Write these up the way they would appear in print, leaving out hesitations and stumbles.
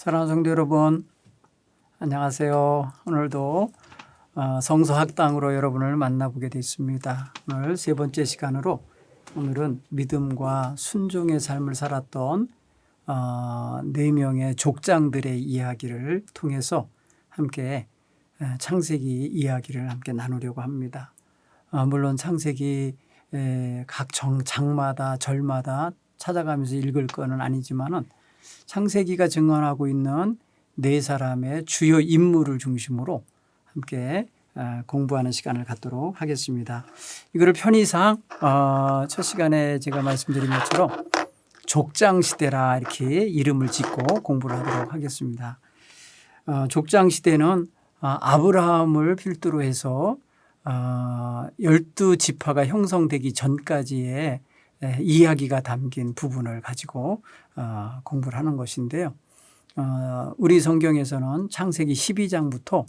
사랑하는 성도 여러분, 안녕하세요. 오늘도 성서학당으로 여러분을 만나보게 됐습니다. 오늘 세 번째 시간으로 오늘은 믿음과 순종의 삶을 살았던 네 명의 족장들의 이야기를 통해서 함께 창세기 이야기를 함께 나누려고 합니다. 물론 창세기 각 장마다 절마다 찾아가면서 읽을 거는 아니지만은 창세기가 증언하고 있는 네 사람의 주요 인물을 중심으로 함께 공부하는 시간을 갖도록 하겠습니다. 이거를 편의상 첫 시간에 제가 말씀드린 것처럼 족장시대라 이렇게 이름을 짓고 공부를 하도록 하겠습니다. 족장시대는 아브라함을 필두로 해서 12지파가 형성되기 전까지의 이야기가 담긴 부분을 가지고 공부를 하는 것인데요. 우리 성경에서는 창세기 12장부터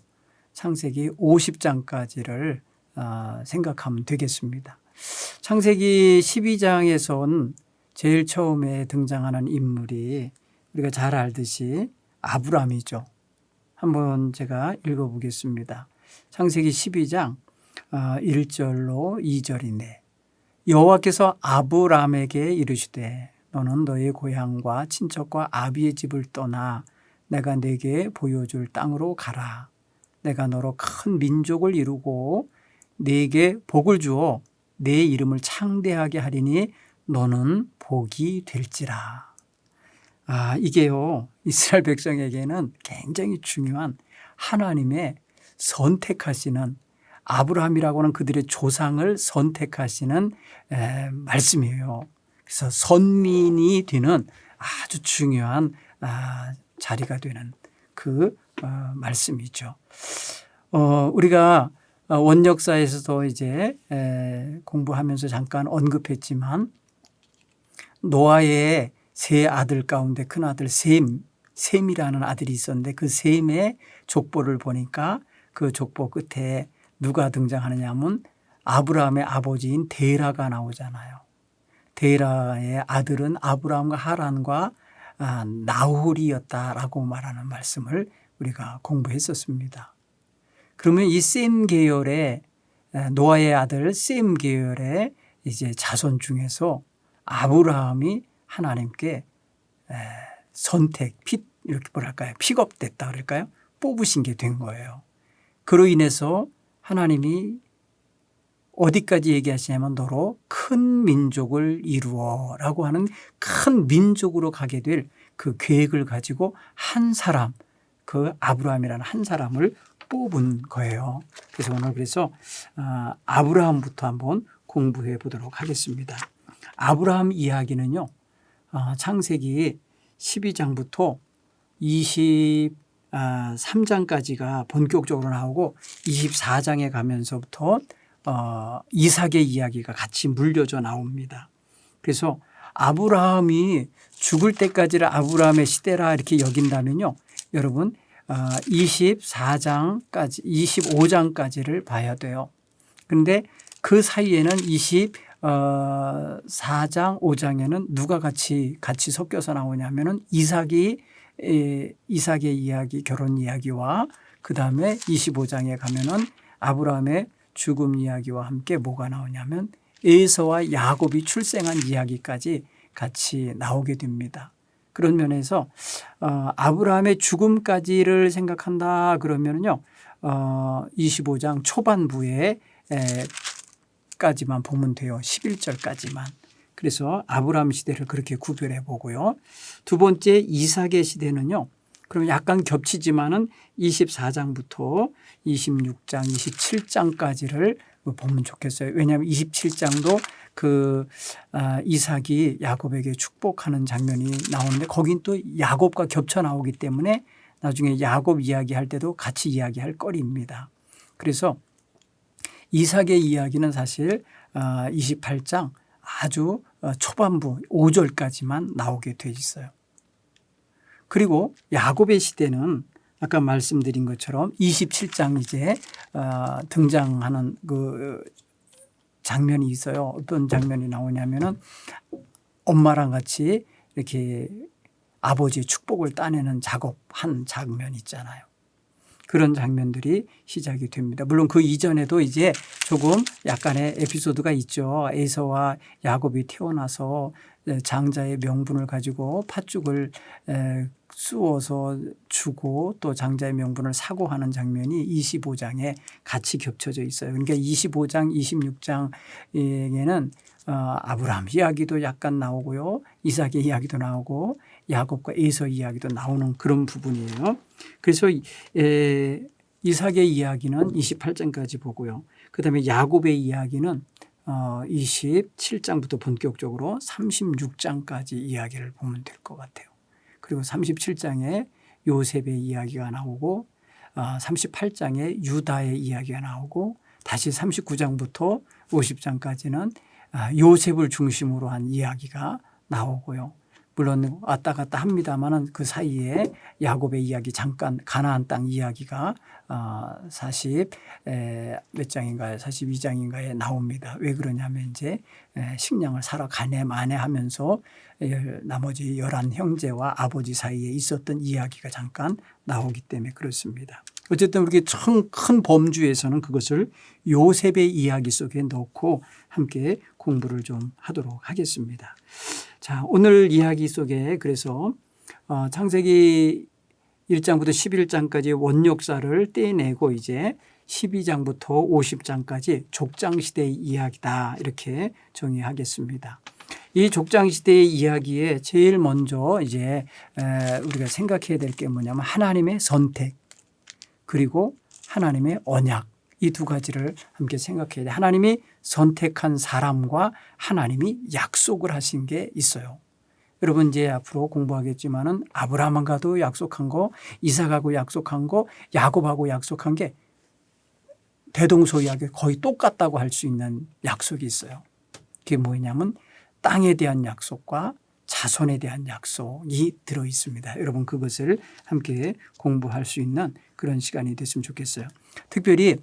창세기 50장까지를 생각하면 되겠습니다. 창세기 12장에선 제일 처음에 등장하는 인물이 우리가 잘 알듯이 아브라함이죠. 한번 제가 읽어보겠습니다. 창세기 12장 1절로 2절이네. 여호와께서 아브라함에게 이르시되 너는 너의 고향과 친척과 아비의 집을 떠나 내가 네게 보여줄 땅으로 가라. 내가 너로 큰 민족을 이루고 네게 복을 주어 네 이름을 창대하게 하리니 너는 복이 될지라. 이게요, 이스라엘 백성에게는 굉장히 중요한 하나님의 선택하시는, 아브라함이라고 하는 그들의 조상을 선택하시는 말씀이에요. 그래서 선민이 되는 아주 중요한 자리가 되는 그 말씀이죠. 우리가 원역사에서도 이제 공부하면서 잠깐 언급했지만 노아의 세 아들 가운데 큰 아들 셈이라는 아들이 있었는데 그 셈의 족보를 보니까 그 족보 끝에 누가 등장하느냐 하면 아브라함의 아버지인 데라가 나오잖아요. 데라의 아들은 아브라함과 하란과 나홀이었다라고 말하는 말씀을 우리가 공부했었습니다. 그러면 이 셈 계열의 노아의 아들 셈 계열의 이제 자손 중에서 아브라함이 하나님께 선택, 이렇게 뭐랄까요? 픽업됐다 그럴까요? 뽑으신 게 된 거예요. 그로 인해서 하나님이 어디까지 얘기하시냐면 너로 큰 민족을 이루어 라고 하는 큰 민족으로 가게 될 그 계획을 가지고 한 사람, 그 아브라함이라는 한 사람을 뽑은 거예요. 그래서 오늘 그래서 아브라함부터 한번 공부해 보도록 하겠습니다. 아브라함 이야기는요, 창세기 12장부터 23장까지가 본격적으로 나오고 24장에 가면서부터 이삭의 이야기가 같이 물려져 나옵니다. 그래서 아브라함이 죽을 때까지를 아브라함의 시대라 이렇게 여긴다면요, 여러분 24장까지 25장까지를 봐야 돼요. 그런데 그 사이에는 24장 5장에는 누가 같이 섞여서 나오냐면은 이삭의 이야기, 결혼 이야기와 그 다음에 25장에 가면은 아브라함의 죽음 이야기와 함께 뭐가 나오냐면 에서와 야곱이 출생한 이야기까지 같이 나오게 됩니다. 그런 면에서 아브라함의 죽음까지를 생각한다 그러면요, 25장 초반부에 까지만 보면 돼요. 11절까지만. 그래서 아브라함 시대를 그렇게 구별해 보고요. 두 번째 이삭의 시대는요, 그럼 약간 겹치지만은 24장부터 26장, 27장까지를 보면 좋겠어요. 왜냐하면 27장도 그 이삭이 야곱에게 축복하는 장면이 나오는데 거긴 또 야곱과 겹쳐 나오기 때문에 나중에 야곱 이야기할 때도 같이 이야기할 거리입니다. 그래서 이삭의 이야기는 사실 28장 아주 초반부 5절까지만 나오게 돼 있어요. 그리고 야곱의 시대는 아까 말씀드린 것처럼 27장 이제 등장하는 그 장면이 있어요. 어떤 장면이 나오냐면은 엄마랑 같이 이렇게 아버지의 축복을 따내는 작업한 장면 있잖아요. 그런 장면들이 시작이 됩니다. 물론 그 이전에도 이제 조금 약간의 에피소드가 있죠. 에서와 야곱이 태어나서 장자의 명분을 가지고 팥죽을 쑤어서 주고 또 장자의 명분을 사고하는 장면이 25장에 같이 겹쳐져 있어요. 그러니까 25장, 26장에는 아브라함 이야기도 약간 나오고요. 이삭의 이야기도 나오고 야곱과 에서 이야기도 나오는 그런 부분이에요. 그래서 이삭의 이야기는 28장까지 보고요. 그다음에 야곱의 이야기는 27장부터 본격적으로 36장까지 이야기를 보면 될 것 같아요. 그리고 37장에 요셉의 이야기가 나오고 38장에 유다의 이야기가 나오고 다시 39장부터 50장까지는 요셉을 중심으로 한 이야기가 나오고요. 물론 왔다 갔다 합니다만 그 사이에 야곱의 이야기 잠깐 가나안 땅 이야기가 40몇 장인가요? 42장인가에 나옵니다. 왜 그러냐면 이제 식량을 사러 가네 마네 하면서 나머지 11 형제와 아버지 사이에 있었던 이야기가 잠깐 나오기 때문에 그렇습니다. 어쨌든 우리 큰 범주에서는 그것을 요셉의 이야기 속에 넣고 함께 공부를 좀 하도록 하겠습니다. 자, 오늘 이야기 속에 그래서 창세기 1장부터 11장까지 원역사를 떼내고 이제 12장부터 50장까지 족장시대의 이야기다 이렇게 정의하겠습니다. 이 족장시대의 이야기에 제일 먼저 이제 우리가 생각해야 될 게 뭐냐면 하나님의 선택 그리고 하나님의 언약 이 두 가지를 함께 생각해야 돼요. 하나님이 선택한 사람과 하나님이 약속을 하신 게 있어요. 여러분 이제 앞으로 공부하겠지만은 아브라함과도 약속한 거, 이삭하고 약속한 거, 야곱하고 약속한 게 대동소이하게 거의 똑같다고 할 수 있는 약속이 있어요. 그게 뭐냐면 땅에 대한 약속과 자손에 대한 약속이 들어 있습니다. 여러분 그것을 함께 공부할 수 있는 그런 시간이 됐으면 좋겠어요. 특별히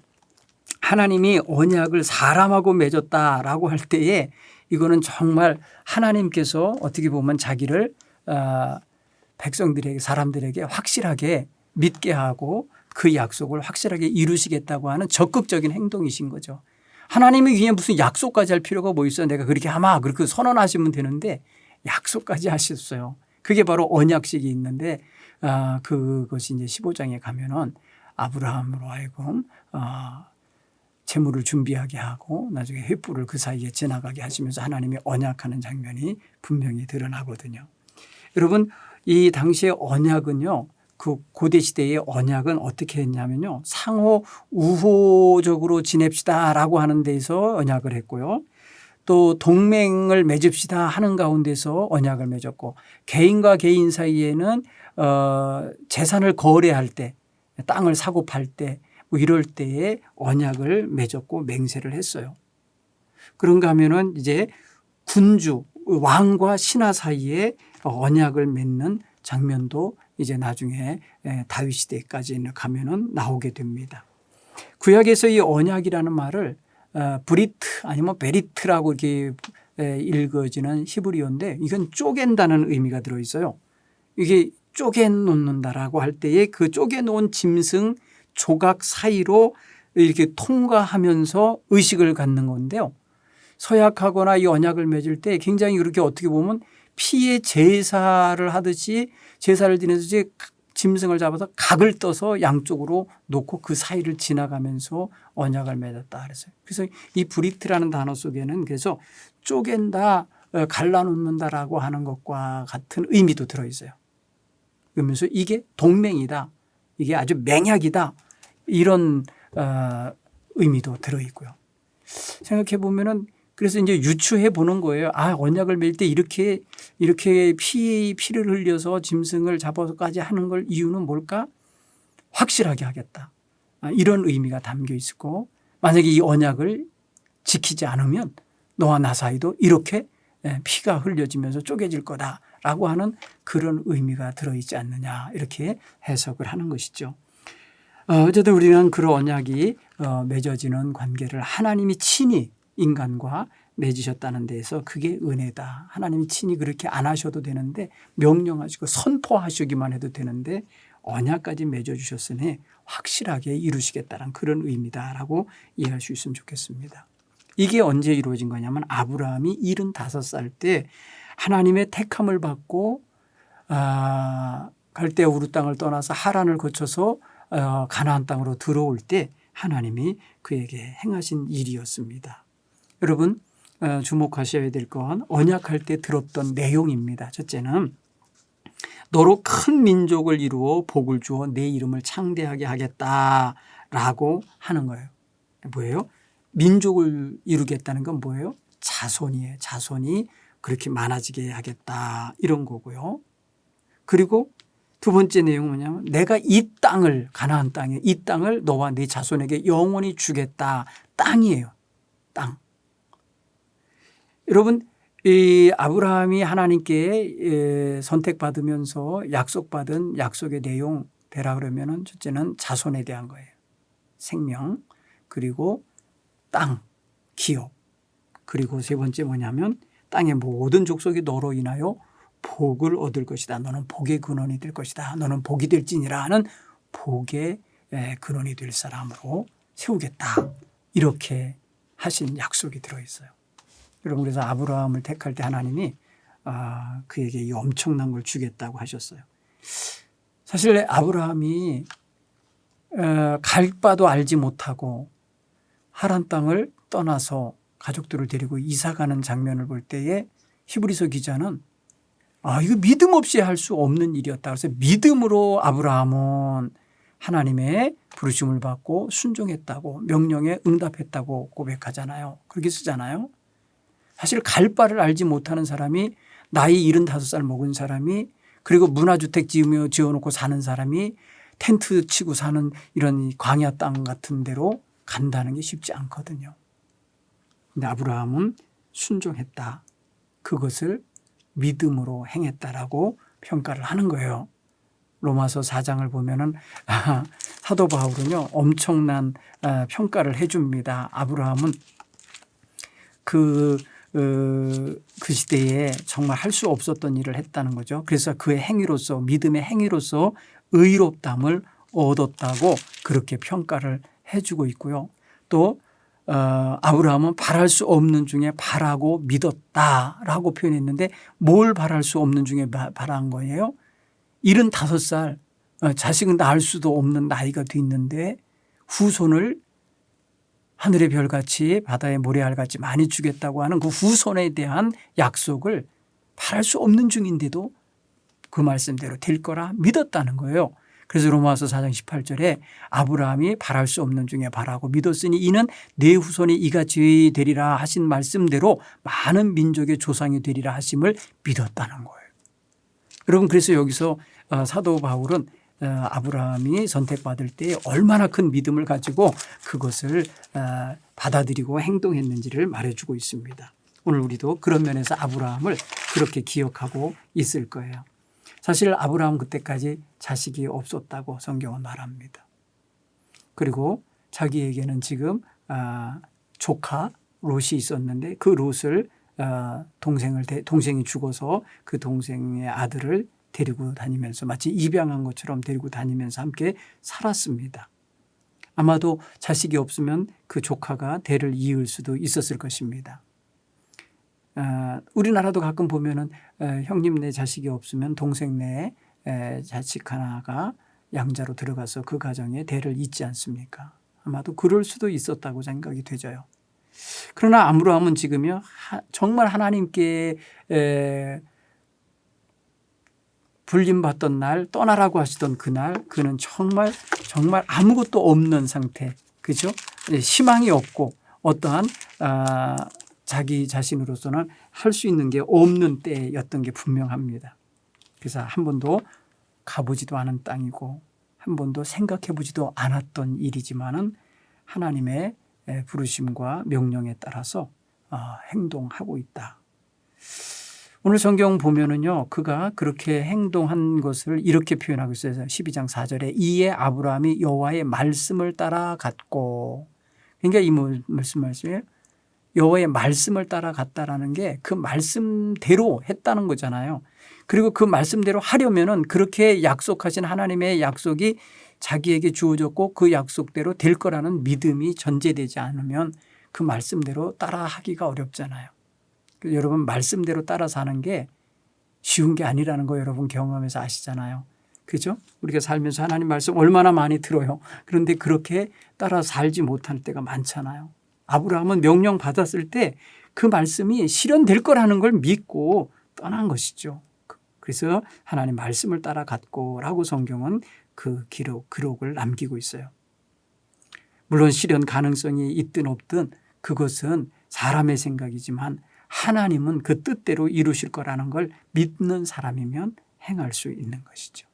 하나님이 언약을 사람하고 맺었다라고 할 때에 이거는 정말 하나님께서 어떻게 보면 자기를 백성들에게 사람들에게 확실하게 믿게 하고 그 약속을 확실하게 이루시겠다고 하는 적극적인 행동이신 거죠. 하나님이 그냥 무슨 약속까지 할 필요가 뭐 있어요. 내가 그렇게 하마 그렇게 선언하시면 되는데 약속까지 하셨어요. 그게 바로 언약식이 있는데 그것이 이제 15장에 가면은 아브라함으로 하여금 재물을 준비하게 하고 나중에 횃불을 그 사이에 지나가게 하시면서 하나님이 언약하는 장면이 분명히 드러나거든요. 여러분 이 당시의 언약은요. 그 고대 시대의 언약은 어떻게 했냐면요. 상호 우호적으로 지냅시다라고 하는 데서 언약을 했고요. 또 동맹을 맺읍시다 하는 가운데서 언약을 맺었고 개인과 개인 사이에는 재산을 거래할 때 땅을 사고 팔 때 뭐 이럴 때에 언약을 맺었고 맹세를 했어요. 그런가 하면은 이제 군주 왕과 신하 사이에 언약을 맺는 장면도 이제 나중에 다윗 시대까지 가면은 나오게 됩니다. 구약에서 이 언약이라는 말을 브리트 아니면 베리트라고 이렇게 읽어지는 히브리어인데 이건 쪼갠다는 의미가 들어 있어요. 이게 쪼개놓는다라고 할 때에 그 쪼개놓은 짐승 조각 사이로 이렇게 통과하면서 의식을 갖는 건데요. 서약하거나 이 언약을 맺을 때 굉장히 이렇게 어떻게 보면 피의 제사를 하듯이 제사를 지내서 짐승을 잡아서 각을 떠서 양쪽으로 놓고 그 사이를 지나가면서 언약을 맺었다 그랬어요. 그래서 이 브리트라는 단어 속에는 그래서 쪼갠다, 갈라놓는다라고 하는 것과 같은 의미도 들어있어요. 그러면서 이게 동맹이다. 이게 아주 맹약이다. 이런 의미도 들어있고요. 생각해 보면은 그래서 이제 유추해 보는 거예요. 언약을 맺을 때 이렇게 피를 흘려서 짐승을 잡아서까지 하는 걸 이유는 뭘까? 확실하게 하겠다. 이런 의미가 담겨 있고 만약에 이 언약을 지키지 않으면 너와 나 사이도 이렇게 피가 흘려지면서 쪼개질 거다라고 하는 그런 의미가 들어있지 않느냐 이렇게 해석을 하는 것이죠. 어쨌든 우리는 그런 언약이 맺어지는 관계를 하나님이 친히 인간과 맺으셨다는 데에서 그게 은혜다. 하나님이 친히 그렇게 안 하셔도 되는데 명령하시고 선포하시기만 해도 되는데 언약까지 맺어주셨으니 확실하게 이루시겠다는 그런 의미다라고 이해할 수 있으면 좋겠습니다. 이게 언제 이루어진 거냐면 아브라함이 75살 때 하나님의 택함을 받고 갈대아 우르 땅을 떠나서 하란을 거쳐서 가나안 땅으로 들어올 때 하나님이 그에게 행하신 일이었습니다. 여러분 주목하셔야 될 건 언약할 때 들었던 내용입니다. 첫째는 너로 큰 민족을 이루어 복을 주어 내 이름을 창대하게 하겠다라고 하는 거예요. 뭐예요? 민족을 이루겠다는 건 뭐예요? 자손이에요. 자손이 그렇게 많아지게 하겠다 이런 거고요. 그리고 두 번째 내용은 뭐냐면 내가 이 땅을 가나안 땅에 이 땅을 너와 네 자손에게 영원히 주겠다. 땅이에요. 땅. 여러분 이 아브라함이 하나님께 선택받으면서 약속받은 약속의 내용 되라 그러면은 첫째는 자손에 대한 거예요. 생명 그리고 땅, 기업 그리고 세 번째 뭐냐면 땅의 모든 족속이 너로 인하여 복을 얻을 것이다. 너는 복의 근원이 될 것이다. 너는 복이 될지니라 하는 복의 근원이 될 사람으로 세우겠다. 이렇게 하신 약속이 들어있어요. 여러분 그래서 아브라함을 택할 때 하나님이 그에게 이 엄청난 걸 주겠다고 하셨어요. 사실 아브라함이 갈 바도 알지 못하고 하란 땅을 떠나서 가족들을 데리고 이사 가는 장면을 볼 때에 히브리서 기자는 이거 믿음 없이 할 수 없는 일이었다. 그래서 믿음으로 아브라함은 하나님의 부르심을 받고 순종했다고 명령에 응답했다고 고백하잖아요. 그렇게 쓰잖아요. 사실 갈 바를 알지 못하는 사람이 나이 75살 먹은 사람이 그리고 문화주택 지어놓고 사는 사람이 텐트 치고 사는 이런 광야 땅 같은 데로 간다는 게 쉽지 않거든요. 근데 아브라함은 순종했다. 그것을 믿음으로 행했다라고 평가를 하는 거예요. 로마서 4장을 보면은 사도 바울은요 엄청난 평가를 해줍니다. 아브라함은 그 시대에 정말 할 수 없었던 일을 했다는 거죠. 그래서 그의 행위로서 믿음의 행위로서 의롭담을 얻었다고 그렇게 평가를 해주고 있고요. 또 아브라함은 바랄 수 없는 중에 바라고 믿었다라고 표현했는데 뭘 바랄 수 없는 중에 바란 거예요? 75살 자식은 낳을 수도 없는 나이가 됐는데 후손을 하늘의 별같이 바다의 모래알같이 많이 주겠다고 하는 그 후손에 대한 약속을 바랄 수 없는 중인데도 그 말씀대로 될 거라 믿었다는 거예요. 그래서 로마서 4장 18절에 아브라함이 바랄 수 없는 중에 바라고 믿었으니 이는 내 후손이 이같이 되리라 하신 말씀대로 많은 민족의 조상이 되리라 하심을 믿었다는 거예요. 여러분 그래서 여기서 사도 바울은 아브라함이 선택받을 때 얼마나 큰 믿음을 가지고 그것을 받아들이고 행동했는지를 말해주고 있습니다. 오늘 우리도 그런 면에서 아브라함을 그렇게 기억하고 있을 거예요. 사실 아브라함 그때까지 자식이 없었다고 성경은 말합니다. 그리고 자기에게는 지금 조카 롯이 있었는데 그 롯을 동생이 죽어서 그 동생의 아들을 데리고 다니면서 마치 입양한 것처럼 데리고 다니면서 함께 살았습니다. 아마도 자식이 없으면 그 조카가 대를 이을 수도 있었을 것입니다. 우리나라도 가끔 보면은 형님 내 자식이 없으면 동생 내 자식 하나가 양자로 들어가서 그 가정에 대를 잇지 않습니까? 아마도 그럴 수도 있었다고 생각이 되져요. 그러나 아브라함은 지금요 정말 하나님께 불림받던 날 떠나라고 하시던 그날 그는 정말 아무것도 없는 상태 그죠? 희망이 없고 어떠한 자기 자신으로서는 할 수 있는 게 없는 때였던 게 분명합니다. 그래서 한 번도 가보지도 않은 땅이고 한 번도 생각해 보지도 않았던 일이지만은 하나님의 부르심과 명령에 따라서 행동하고 있다. 오늘 성경 보면은요, 그가 그렇게 행동한 것을 이렇게 표현하고 있어요. 12장 4절에 이에 아브라함이 여호와의 말씀을 따라 갔고, 그러니까 이 무슨 말씀이에요? 여호와의 말씀을 따라갔다라는 게 그 말씀대로 했다는 거잖아요. 그리고 그 말씀대로 하려면은 그렇게 약속하신 하나님의 약속이 자기에게 주어졌고 그 약속대로 될 거라는 믿음이 전제되지 않으면 그 말씀대로 따라하기가 어렵잖아요. 여러분 말씀대로 따라 사는 게 쉬운 게 아니라는 거 여러분 경험해서 아시잖아요. 그죠? 우리가 살면서 하나님 말씀 얼마나 많이 들어요. 그런데 그렇게 따라 살지 못할 때가 많잖아요. 아브라함은 명령 받았을 때 그 말씀이 실현될 거라는 걸 믿고 떠난 것이죠. 그래서 하나님 말씀을 따라갔고라고 성경은 그 기록을 남기고 있어요. 물론 실현 가능성이 있든 없든 그것은 사람의 생각이지만 하나님은 그 뜻대로 이루실 거라는 걸 믿는 사람이면 행할 수 있는 것이죠.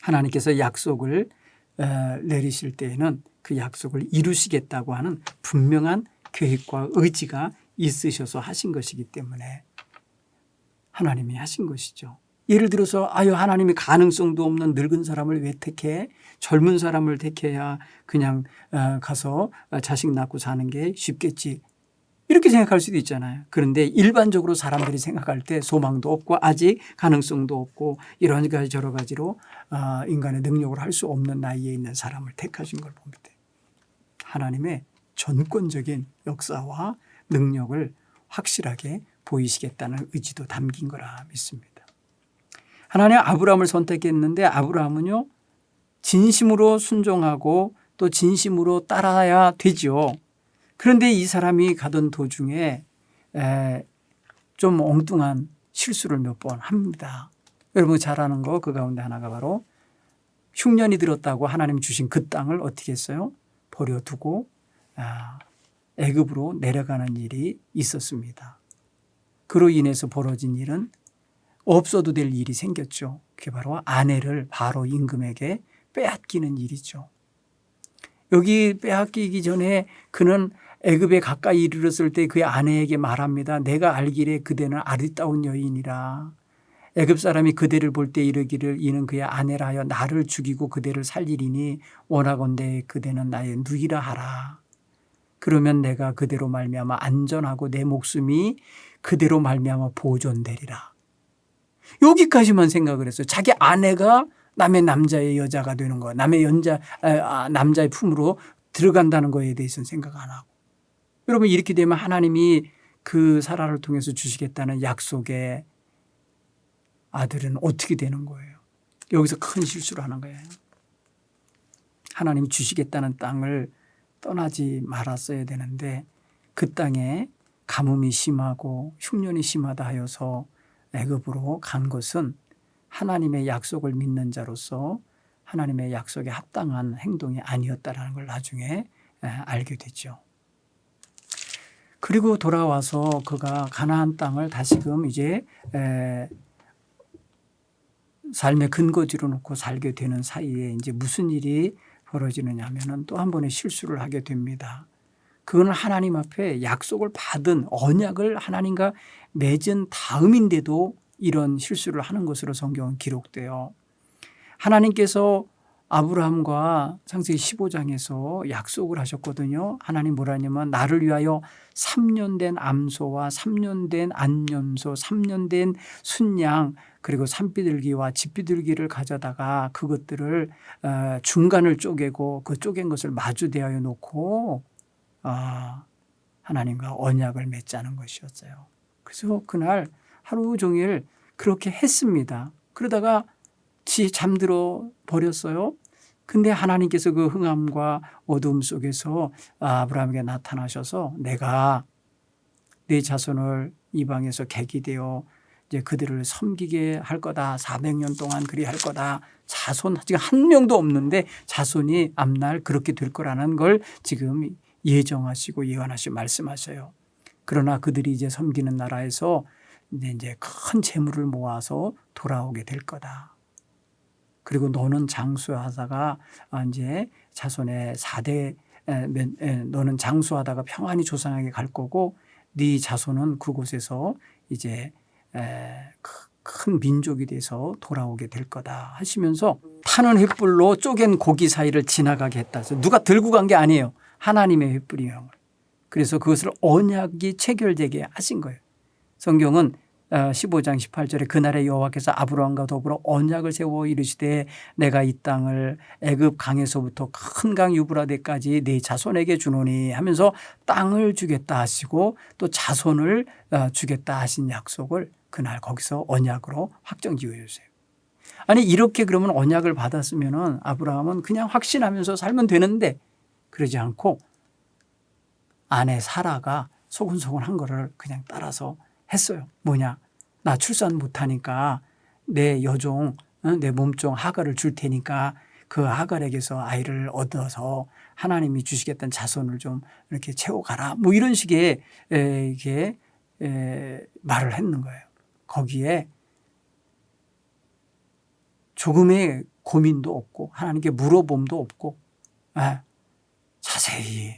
하나님께서 약속을 내리실 때에는 그 약속을 이루시겠다고 하는 분명한 계획과 의지가 있으셔서 하신 것이기 때문에 하나님이 하신 것이죠. 예를 들어서 하나님이 가능성도 없는 늙은 사람을 왜 택해? 젊은 사람을 택해야 그냥 가서 자식 낳고 사는 게 쉽겠지. 이렇게 생각할 수도 있잖아요. 그런데 일반적으로 사람들이 생각할 때 소망도 없고 아직 가능성도 없고 이런 가지 저러 가지로 인간의 능력을 할 수 없는 나이에 있는 사람을 택하신 걸 봅니다. 하나님의 전권적인 역사와 능력을 확실하게 보이시겠다는 의지도 담긴 거라 믿습니다. 하나님 아브라함을 선택했는데 아브라함은요 진심으로 순종하고 또 진심으로 따라야 되죠. 그런데 이 사람이 가던 도중에 좀 엉뚱한 실수를 몇 번 합니다. 여러분 잘 아는 거 그 가운데 하나가 바로 흉년이 들었다고 하나님 주신 그 땅을 어떻게 했어요? 버려두고 애굽으로 내려가는 일이 있었습니다. 그로 인해서 벌어진 일은 없어도 될 일이 생겼죠. 그게 바로 아내를 바로 임금에게 빼앗기는 일이죠. 여기 빼앗기기 전에 그는 애굽에 가까이 이르렀을 때 그의 아내에게 말합니다. 내가 알기래 그대는 아리따운 여인이라. 애굽 사람이 그대를 볼 때 이르기를 이는 그의 아내라 하여 나를 죽이고 그대를 살리리니 원하건대 그대는 나의 누이라 하라. 그러면 내가 그대로 말미암아 안전하고 내 목숨이 그대로 말미암아 보존되리라. 여기까지만 생각을 했어요. 자기 아내가 남의 남자의 여자가 되는 거, 남의 남자의 품으로 들어간다는 거에 대해서는 생각 안 하고. 여러분 이렇게 되면 하나님이 그 사라를 통해서 주시겠다는 약속의 아들은 어떻게 되는 거예요? 여기서 큰 실수를 하는 거예요. 하나님이 주시겠다는 땅을 떠나지 말았어야 되는데 그 땅에 가뭄이 심하고 흉년이 심하다 하여서 애굽으로 간 것은 하나님의 약속을 믿는 자로서 하나님의 약속에 합당한 행동이 아니었다라는 걸 나중에 알게 되죠. 그리고 돌아와서 그가 가나안 땅을 다시금 이제 삶의 근거지로 놓고 살게 되는 사이에 이제 무슨 일이 벌어지느냐 하면은 또 한 번의 실수를 하게 됩니다. 그건 하나님 앞에 약속을 받은 언약을 하나님과 맺은 다음인데도 이런 실수를 하는 것으로 성경은 기록돼요. 하나님께서 아브라함과 창세기 15장에서 약속을 하셨거든요. 하나님 뭐라냐면 나를 위하여 3년 된 암소와 3년 된 안염소 3년 된 순양 그리고 산비둘기와 집비둘기를 가져다가 그것들을 중간을 쪼개고 그 쪼갠 것을 마주대하여 놓고 하나님과 언약을 맺자는 것이었어요. 그래서 그날 하루 종일 그렇게 했습니다. 그러다가 잠들어 버렸어요. 근데 하나님께서 그 흥함과 어두움 속에서 아브라함에게 나타나셔서 내가 네 자손을 이방에서 객이 되어 이제 그들을 섬기게 할 거다. 400년 동안 그리 할 거다. 자손 지금 한 명도 없는데 자손이 앞날 그렇게 될 거라는 걸 지금 예정하시고 예언하시고 말씀하셔요. 그러나 그들이 이제 섬기는 나라에서 이제 큰 재물을 모아서 돌아오게 될 거다. 그리고 너는 장수하다가 이제 자손의 4대 너는 장수하다가 평안히 조상에게 갈 거고 네 자손은 그곳에서 이제 큰 민족이 돼서 돌아오게 될 거다 하시면서 타는 횃불로 쪼갠 고기 사이를 지나가게 했다. 누가 들고 간 게 아니에요. 하나님의 횃불이에요. 그래서 그것을 언약이 체결되게 하신 거예요. 성경은 15장 18절에 그날에 여호와께서 아브라함과 더불어 언약을 세워 이르시되 내가 이 땅을 애굽 강에서부터 큰 강 유브라데까지 네 자손에게 주노니 하면서 땅을 주겠다 하시고 또 자손을 주겠다 하신 약속을 그날 거기서 언약으로 확정 지어주세요. 아니 이렇게 그러면 언약을 받았으면 아브라함은 그냥 확신하면서 살면 되는데 그러지 않고 아내 사라가 소곤소곤한 거를 그냥 따라서 했어요. 뭐냐? 나 출산 못하니까 내 여종, 내 몸종 하갈을 줄 테니까 그 하갈에게서 아이를 얻어서 하나님이 주시겠다는 자손을 좀 이렇게 채워가라. 뭐 이런 식의 이게 말을 했는 거예요. 거기에 조금의 고민도 없고 하나님께 물어봄도 없고 자세히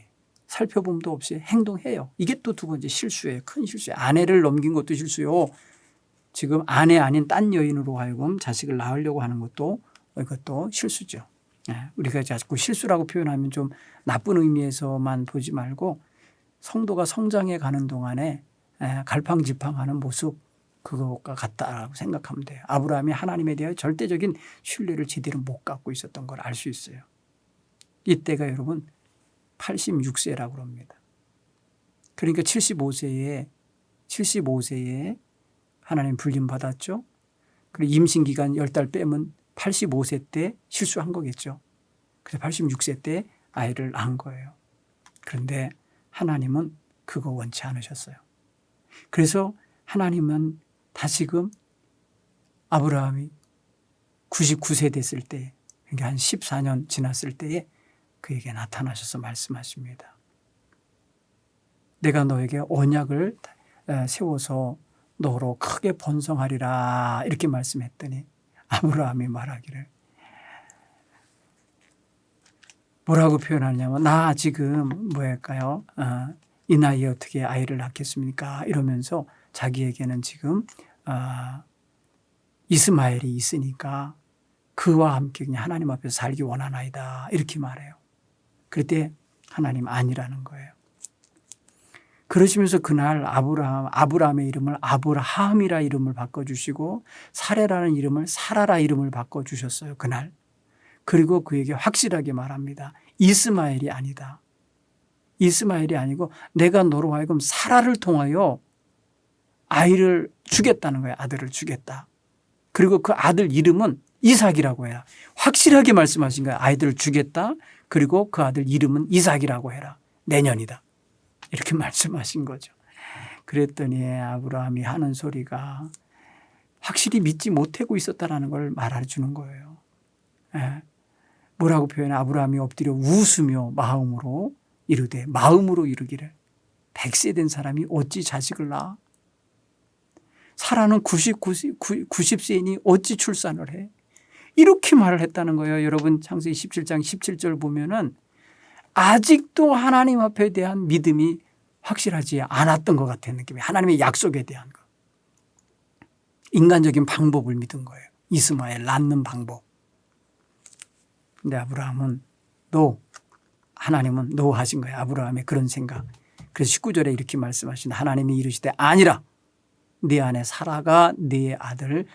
살펴봄도 없이 행동해요. 이게 또 두 번째 실수예요. 큰 실수예요. 아내를 넘긴 것도 실수요. 지금 아내 아닌 딴 여인으로 하여금 자식을 낳으려고 하는 것도 이것도 실수죠. 우리가 자꾸 실수라고 표현하면 좀 나쁜 의미에서만 보지 말고 성도가 성장해 가는 동안에 갈팡질팡하는 모습 그것과 같다라고 생각하면 돼요. 아브라함이 하나님에 대해 절대적인 신뢰를 제대로 못 갖고 있었던 걸 알 수 있어요. 이때가 여러분 86세라고 합니다. 그러니까 75세에 하나님 불림 받았죠. 그리고 임신 기간 10달 빼면 85세 때 실수한 거겠죠. 그래서 86세 때 아이를 낳은 거예요. 그런데 하나님은 그거 원치 않으셨어요. 그래서 하나님은 다시금 아브라함이 99세 됐을 때, 그러니까 한 14년 지났을 때에 그에게 나타나셔서 말씀하십니다. 내가 너에게 언약을 세워서 너로 크게 번성하리라 이렇게 말씀했더니 아브라함이 말하기를 뭐라고 표현하냐면 나 지금 뭐랄까요? 이 나이에 어떻게 아이를 낳겠습니까? 이러면서 자기에게는 지금 이스마엘이 있으니까 그와 함께 그냥 하나님 앞에서 살기 원하나이다 이렇게 말해요. 그럴 때 하나님 아니라는 거예요. 그러시면서 그날 아브라함의 이름을 아브라함이라 이름을 바꿔주시고 사레라는 이름을 사라라 이름을 바꿔주셨어요. 그날. 그리고 그에게 확실하게 말합니다. 이스마엘이 아니다. 이스마엘이 아니고 내가 너로 하여금 사라를 통하여 아이를 주겠다는 거예요. 아들을 주겠다. 그리고 그 아들 이름은 이삭이라고 해라. 확실하게 말씀하신 거예요. 아이들을 주겠다. 그리고 그 아들 이름은 이삭이라고 해라. 내년이다. 이렇게 말씀하신 거죠. 그랬더니 아브라함이 하는 소리가 확실히 믿지 못하고 있었다는 걸 말해주는 거예요. 뭐라고 표현해? 아브라함이 엎드려 웃으며 마음으로 이르기를 100세 된 사람이 어찌 자식을 낳아? 사라는 90세이니 어찌 출산을 해? 이렇게 말을 했다는 거예요. 여러분 창세기 17장 17절 보면은 아직도 하나님 앞에 대한 믿음이 확실하지 않았던 것 같은 느낌이 하나님의 약속에 대한 것. 인간적인 방법을 믿은 거예요. 이스마엘 낳는 방법. 근데 아브라함은 하나님은 하신 거예요. 아브라함의 그런 생각. 그래서 19절에 이렇게 말씀하신 하나님이 이르시되 아니라 네 아내 사라가 네 아들을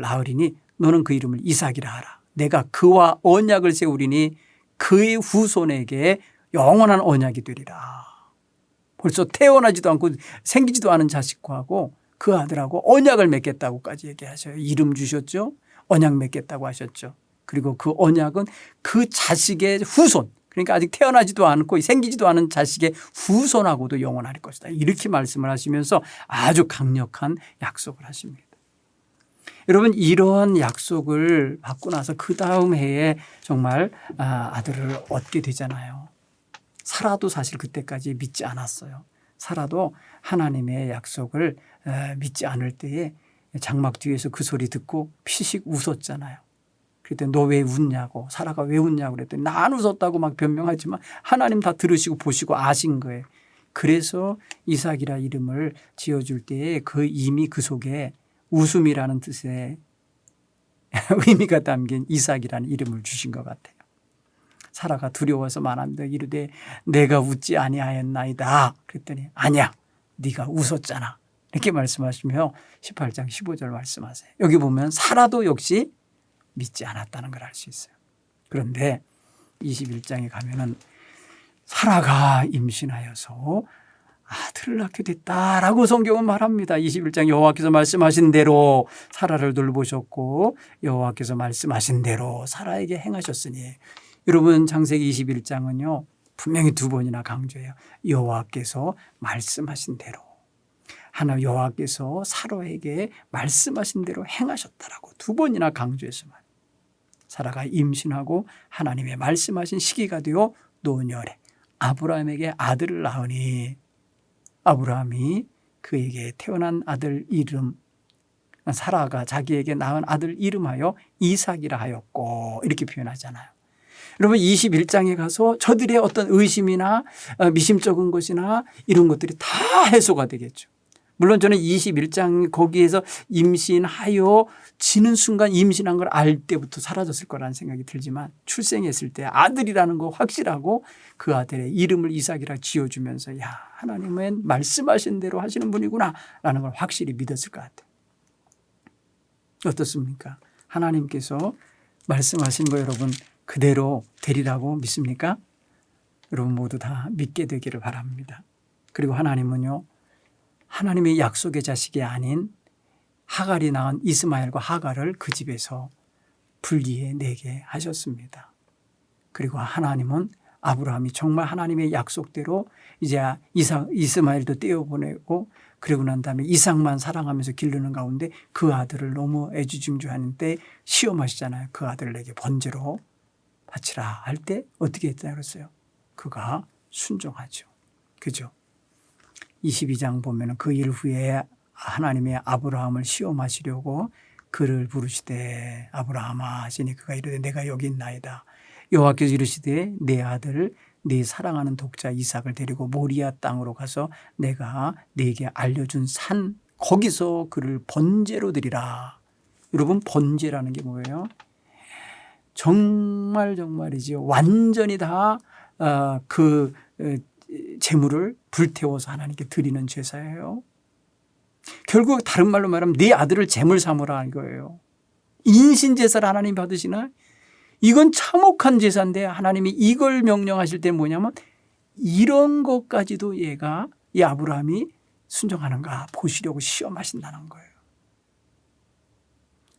낳으리니 너는 그 이름을 이삭이라 하라. 내가 그와 언약을 세우리니 그의 후손에게 영원한 언약이 되리라. 벌써 태어나지도 않고 생기지도 않은 자식하고 그 아들하고 언약을 맺겠다고까지 얘기하셔요. 이름 주셨죠. 언약 맺겠다고 하셨죠. 그리고 그 언약은 그 자식의 후손, 그러니까 아직 태어나지도 않고 생기지도 않은 자식의 후손하고도 영원할 것이다. 이렇게 말씀을 하시면서 아주 강력한 약속을 하십니다. 여러분 이런 약속을 받고 나서 그 다음 해에 정말 아들을 얻게 되잖아요. 사라도 사실 그때까지 믿지 않았어요. 사라도 하나님의 약속을 믿지 않을 때에 장막 뒤에서 그 소리 듣고 피식 웃었잖아요. 그때 너 왜 웃냐고, 사라가 왜 웃냐고 그랬더니 나 안 웃었다고 막 변명하지만 하나님 다 들으시고 보시고 아신 거예요. 그래서 이삭이라 이름을 지어줄 때에 이미 그 속에 웃음이라는 뜻의 의미가 담긴 이삭이라는 이름을 주신 것 같아요. 사라가 두려워서 말합니다. 이르되 내가 웃지 아니하였나이다. 그랬더니 아니야, 네가 웃었잖아. 이렇게 말씀하시며 18장 15절 말씀하세요. 여기 보면 사라도 역시 믿지 않았다는 걸 알 수 있어요. 그런데 21장에 가면은 사라가 임신하여서 아들을 낳게 됐다라고 성경은 말합니다. 21장 여호와께서 말씀하신 대로 사라를 돌보셨고 여호와께서 말씀하신 대로 사라에게 행하셨으니, 여러분 창세기 21장은요 분명히 두 번이나 강조해요. 여호와께서 말씀하신 대로, 하나 여호와께서 사라에게 말씀하신 대로 행하셨다라고 두 번이나 강조해서 말해요. 사라가 임신하고 하나님의 말씀하신 시기가 되어 노년에 아브라함에게 아들을 낳으니 아브라함이 그에게 태어난 아들 이름, 사라가 자기에게 낳은 아들 이름하여 이삭이라 하였고, 이렇게 표현하잖아요. 여러분 21장에 가서 저들의 어떤 의심이나 미심쩍은 것이나 이런 것들이 다 해소가 되겠죠. 물론 저는 21장 거기에서 임신하여 지는 순간 임신한 걸 알 때부터 사라졌을 거라는 생각이 들지만, 출생했을 때 아들이라는 거 확실하고 그 아들의 이름을 이삭이라 지어주면서 야, 하나님은 말씀하신 대로 하시는 분이구나 라는 걸 확실히 믿었을 것 같아요. 어떻습니까? 하나님께서 말씀하신 거 여러분 그대로 되리라고 믿습니까? 여러분 모두 다 믿게 되기를 바랍니다. 그리고 하나님은요, 하나님의 약속의 자식이 아닌 하갈이 낳은 이스마엘과 하갈을 그 집에서 분리해 내게 하셨습니다. 그리고 하나님은 아브라함이 정말 하나님의 약속대로 이제 이스마엘도 떼어보내고, 그리고 난 다음에 이삭만 사랑하면서 기르는 가운데 그 아들을 너무 애지중지하는 때 시험하시잖아요. 그 아들을 내게 번제로 바치라 할 때 어떻게 했다고 그랬어요? 그가 순종하죠. 그죠? 22장 보면 그 일 후에 하나님의 아브라함을 시험하시려고 그를 부르시되 아브라함아 하시니 그가 이르되 내가 여기 있나이다. 여호와께서 이르시되 내 아들을 네 사랑하는 독자 이삭을 데리고 모리아 땅으로 가서 내가 네게 알려준 산 거기서 그를 번제로 드리라. 여러분 번제라는 게 뭐예요? 정말이지요. 완전히 다 그 제물을 불태워서 하나님께 드리는 제사예요. 결국 다른 말로 말하면 네 아들을 제물 삼으라 하는 거예요. 인신제사를 하나님 받으시나? 이건 참혹한 제사인데 하나님이 이걸 명령하실 때 뭐냐면 이런 것까지도 이 아브라함이 순종하는가 보시려고 시험하신다는 거예요.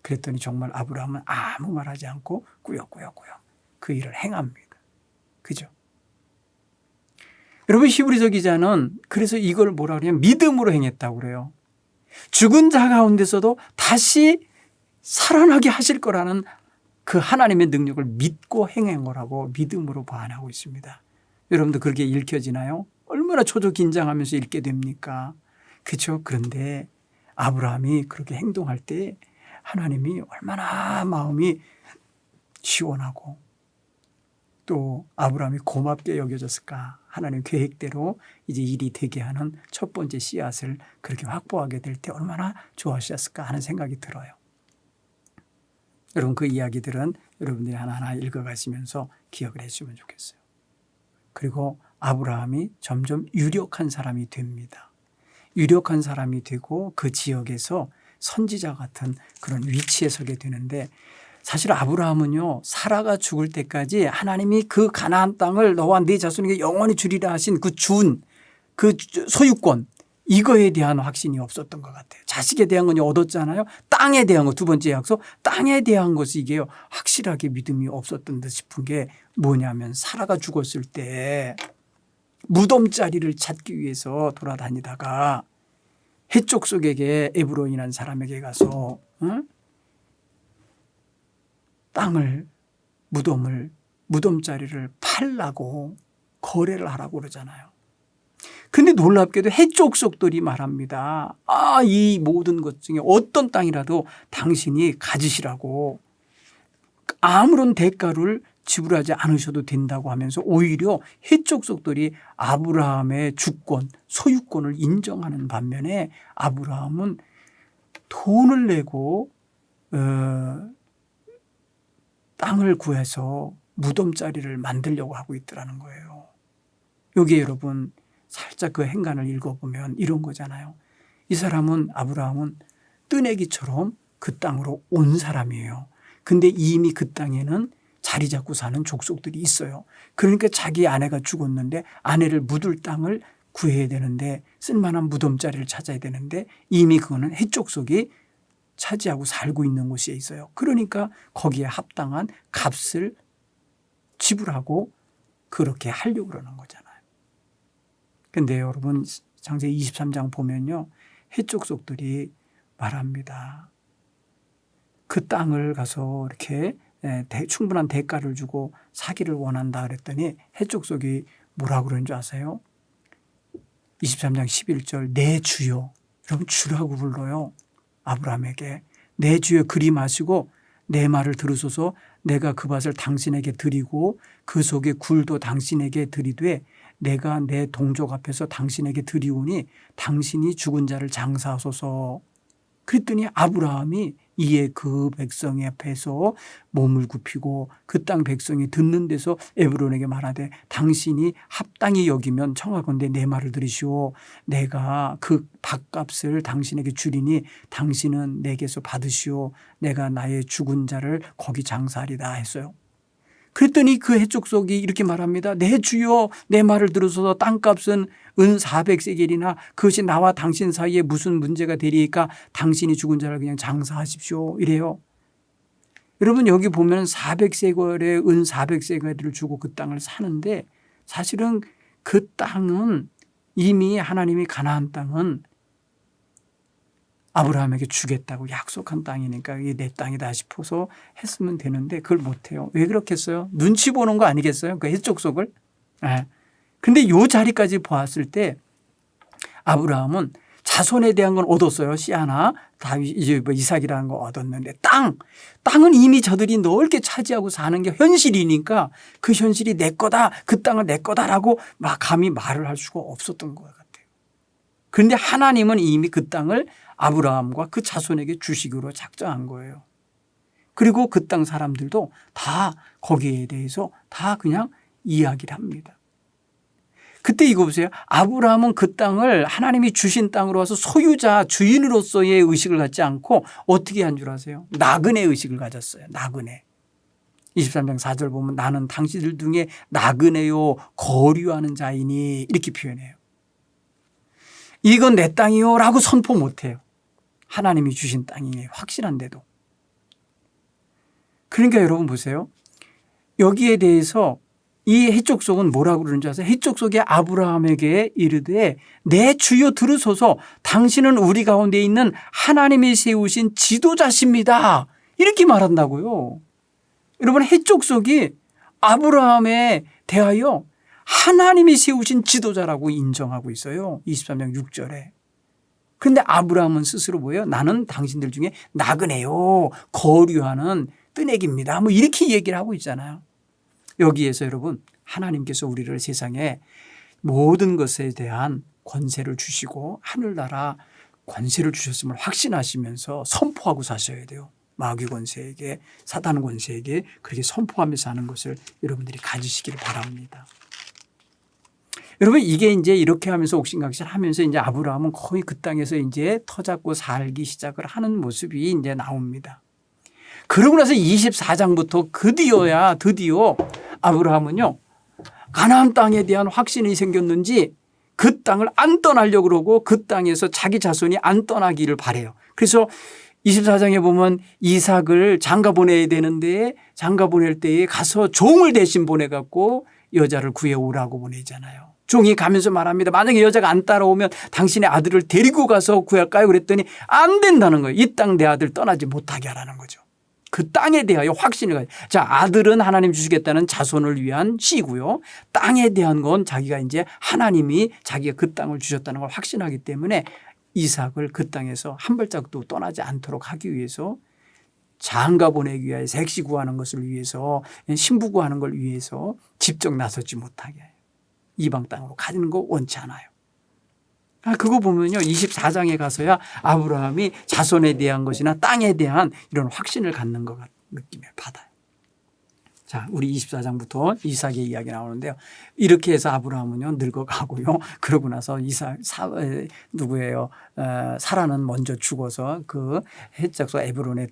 그랬더니 정말 아브라함은 아무 말하지 않고 꾸역꾸역 그 일을 행합니다. 그죠? 여러분 히브리서 기자는 그래서 이걸 뭐라 그러냐면 믿음으로 행했다고 그래요. 죽은 자 가운데서도 다시 살아나게 하실 거라는 그 하나님의 능력을 믿고 행한 거라고 믿음으로 반하고 있습니다. 여러분도 그렇게 읽혀지나요? 얼마나 초조 긴장하면서 읽게 됩니까? 그렇죠? 그런데 아브라함이 그렇게 행동할 때 하나님이 얼마나 마음이 시원하고 또 아브라함이 고맙게 여겨졌을까. 하나님 계획대로 이제 일이 되게 하는 첫 번째 씨앗을 그렇게 확보하게 될 때 얼마나 좋아하셨을까 하는 생각이 들어요. 여러분 그 이야기들은 여러분들이 하나하나 읽어가시면서 기억을 해주면 좋겠어요. 그리고 아브라함이 점점 유력한 사람이 됩니다. 유력한 사람이 되고 그 지역에서 선지자 같은 그런 위치에 서게 되는데, 사실 아브라함은요 사라가 죽을 때까지 하나님이 그 가나안 땅을 너와 네 자손에게 영원히 주리라 하신 그 소유권, 이거에 대한 확신이 없었던 것 같아요. 자식에 대한 건 얻었잖아요. 땅에 대한 거 두 번째 약속, 땅에 대한 것이 이게 확실하게 믿음이 없었던 듯 싶은 게 뭐냐면 사라가 죽었을 때 무덤자리를 찾기 위해서 돌아다니다가 해쪽 속에게 에브론이라는 사람에게 가서 땅을 무덤자리를 팔라고 거래를 하라고 그러잖아요. 근데 놀랍게도 해쪽 속들이 말합니다. 이 모든 것 중에 어떤 땅이라도 당신이 가지시라고 아무런 대가를 지불하지 않으셔도 된다고 하면서 오히려 해쪽 속들이 아브라함의 주권, 소유권을 인정하는 반면에 아브라함은 돈을 내고 땅을 구해서 무덤자리를 만들려고 하고 있더라는 거예요. 여기에 여러분 살짝 그 행간을 읽어보면 이런 거잖아요. 이 사람은 아브라함은 뜨내기처럼 그 땅으로 온 사람이에요. 근데 이미 그 땅에는 자리 잡고 사는 족속들이 있어요. 그러니까 자기 아내가 죽었는데 아내를 묻을 땅을 구해야 되는데 쓸만한 무덤자리를 찾아야 되는데 이미 그거는 헷족속이 차지하고 살고 있는 곳에 있어요. 그러니까 거기에 합당한 값을 지불하고 그렇게 하려고 그러는 거잖아요. 근데 여러분 창세기 23장 보면요. 헷족속들이 말합니다. 그 땅을 가서 이렇게 충분한 대가를 주고 사기를 원한다 그랬더니 헷족속이 뭐라고 그러는 줄 아세요? 23장 11절 내 주여. 여러분 주라고 불러요. 아브라함에게 내 주여 그리 마시고 내 말을 들으소서. 내가 그 밭을 당신에게 드리고 그 속에 굴도 당신에게 드리되 내가 내 동족 앞에서 당신에게 드리오니 당신이 죽은 자를 장사하소서. 그랬더니 아브라함이 이에 그 백성 앞에서 몸을 굽히고 그 땅 백성이 듣는 데서 에브론에게 말하되 당신이 합당히 여기면 청하건대 내 말을 들으시오. 내가 그 밭값을 당신에게 주리니 당신은 내게서 받으시오. 내가 나의 죽은 자를 거기 장사하리다 했어요. 그랬더니 그 헷족속이 이렇게 말합니다. 내 주여 내 말을 들으소서. 땅값은 은 400세겔이나 그것이 나와 당신 사이에 무슨 문제가 되리까 당신이 죽은 자를 그냥 장사하십시오. 이래요. 여러분 여기 보면 400세겔에 은 400세겔을 주고 그 땅을 사는데 사실은 그 땅은 이미 하나님이 가나안 땅은 아브라함에게 주겠다고 약속한 땅이니까 이게 내 땅이다 싶어서 했으면 되는데 그걸 못해요. 왜 그렇겠어요? 눈치 보는 거 아니겠어요? 그 헷족속을. 그런데 이 자리까지 보았을 때 아브라함은 자손에 대한 건 얻었어요. 씨 하나, 다윗, 이제 이삭이라는 거 얻었는데 땅은 이미 저들이 넓게 차지하고 사는 게 현실이니까 그 현실이 내 거다, 그 땅은 내 거다라고 막 감히 말을 할 수가 없었던 것 같아요. 그런데 하나님은 이미 그 땅을 아브라함과 그 자손에게 주시기로 작정한 거예요. 그리고 그 땅 사람들도 다 거기에 대해서 다 그냥 이야기를 합니다. 그때 이거 보세요. 아브라함은 그 땅을 하나님이 주신 땅으로 와서 소유자 주인으로서의 의식을 갖지 않고 어떻게 한 줄 아세요? 나그네 의식을 가졌어요. 나그네. 23장 4절 보면 나는 당신들 중에 나그네요 거류하는 자이니 이렇게 표현해요. 이건 내 땅이요 라고 선포 못해요. 하나님이 주신 땅이 확실한데도. 그러니까 여러분 보세요. 여기에 대해서 이 헷족속은 뭐라고 그러는지 아세요? 헷족속이 아브라함에게 이르되 내 주여 들으소서. 당신은 우리 가운데 있는 하나님이 세우신 지도자십니다. 이렇게 말한다고요. 여러분 헷족속이 아브라함에 대하여 하나님이 세우신 지도자라고 인정하고 있어요. 23장 6절에. 그런데 아브라함은 스스로 뭐예요? 나는 당신들 중에 나그네요. 거류하는 뜨내기입니다. 뭐 이렇게 얘기를 하고 있잖아요. 여기에서 여러분 하나님께서 우리를 세상에 모든 것에 대한 권세를 주시고 하늘나라 권세를 주셨음을 확신하시면서 선포하고 사셔야 돼요. 마귀 권세에게 사단 권세에게 그렇게 선포하면서 하는 것을 여러분들이 가지시기를 바랍니다. 여러분 이게 이제 이렇게 하면서 옥신각신 하면서 이제 아브라함은 거의 그 땅에서 이제 터잡고 살기 시작을 하는 모습이 이제 나옵니다. 그러고 나서 24장부터 드디어 아브라함은요 가나안 땅에 대한 확신이 생겼는지 그 땅을 안 떠나려고 그러고 그 땅에서 자기 자손이 안 떠나기를 바래요. 그래서 24장에 보면 이삭을 장가 보내야 되는데 장가 보낼 때에 가서 종을 대신 보내갖고 여자를 구해오라고 보내잖아요. 종이 가면서 말합니다. 만약에 여자가 안 따라오면 당신의 아들을 데리고 가서 구할까요? 그랬더니 안 된다는 거예요. 이 땅 내 아들 떠나지 못하게 하라는 거죠. 그 땅에 대하여 확신을 가지고. 자, 아들은 하나님 주시겠다는 자손을 위한 씨고요. 땅에 대한 건 자기가 이제 하나님이 자기가 그 땅을 주셨다는 걸 확신하기 때문에 이삭을 그 땅에서 한 발짝도 떠나지 않도록 하기 위해서 장가 보내기 위하여 색시 구하는 것을 위해서 신부 구하는 걸 위해서 직접 나서지 못하게 해요. 이방 땅으로 가는 거 원치 않아요. 그거 보면요 24장에 가서야 아브라함이 자손에 대한 것이나 땅에 대한 이런 확신을 갖는 것 같은 느낌을 받아요. 자, 우리 24장부터 이삭의 이야기 나오는데요. 이렇게 해서 아브라함은요 늙어가고요. 그러고 나서 누구예요? 사라는 먼저 죽어서 그 헷작소 에브론의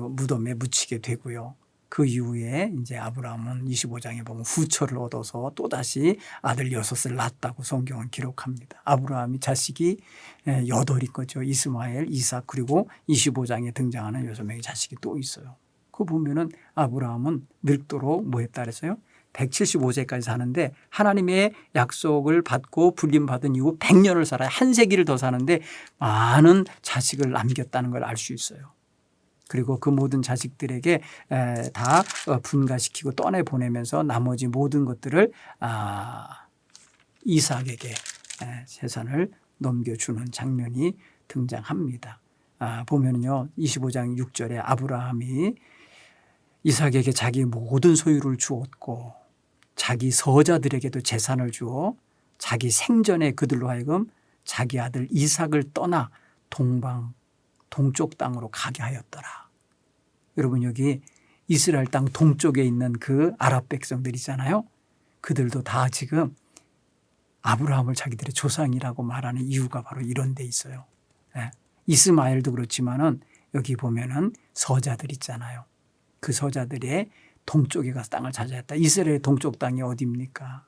무덤에 묻히게 되고요. 그 이후에 이제 아브라함은 25장에 보면 후처를 얻어서 또다시 아들 6을 낳았다고 성경은 기록합니다. 아브라함이 자식이 8인 거죠. 이스마엘, 이삭, 그리고 25장에 등장하는 6명의 자식이 또 있어요. 그거 보면은 아브라함은 늙도록 뭐 했다 그랬어요? 175세까지 사는데 하나님의 약속을 받고 불림받은 이후 100년을 살아야 한 세기를 더 사는데 많은 자식을 남겼다는 걸 알 수 있어요. 그리고 그 모든 자식들에게 다 분가시키고 떠내보내면서 나머지 모든 것들을 이삭에게 재산을 넘겨주는 장면이 등장합니다. 보면요 25장 6절에 아브라함이 이삭에게 자기 모든 소유를 주었고 자기 서자들에게도 재산을 주어 자기 생전에 그들로 하여금 자기 아들 이삭을 떠나 동쪽 땅으로 가게 하였더라. 여러분 여기 이스라엘 땅 동쪽에 있는 그 아랍 백성들이잖아요. 그들도 다 지금 아브라함을 자기들의 조상이라고 말하는 이유가 바로 이런 데 있어요. 이스마엘도 그렇지만은 여기 보면은 서자들 있잖아요. 그 서자들의 동쪽에 가서 땅을 차지했다. 이스라엘의 동쪽 땅이 어디입니까?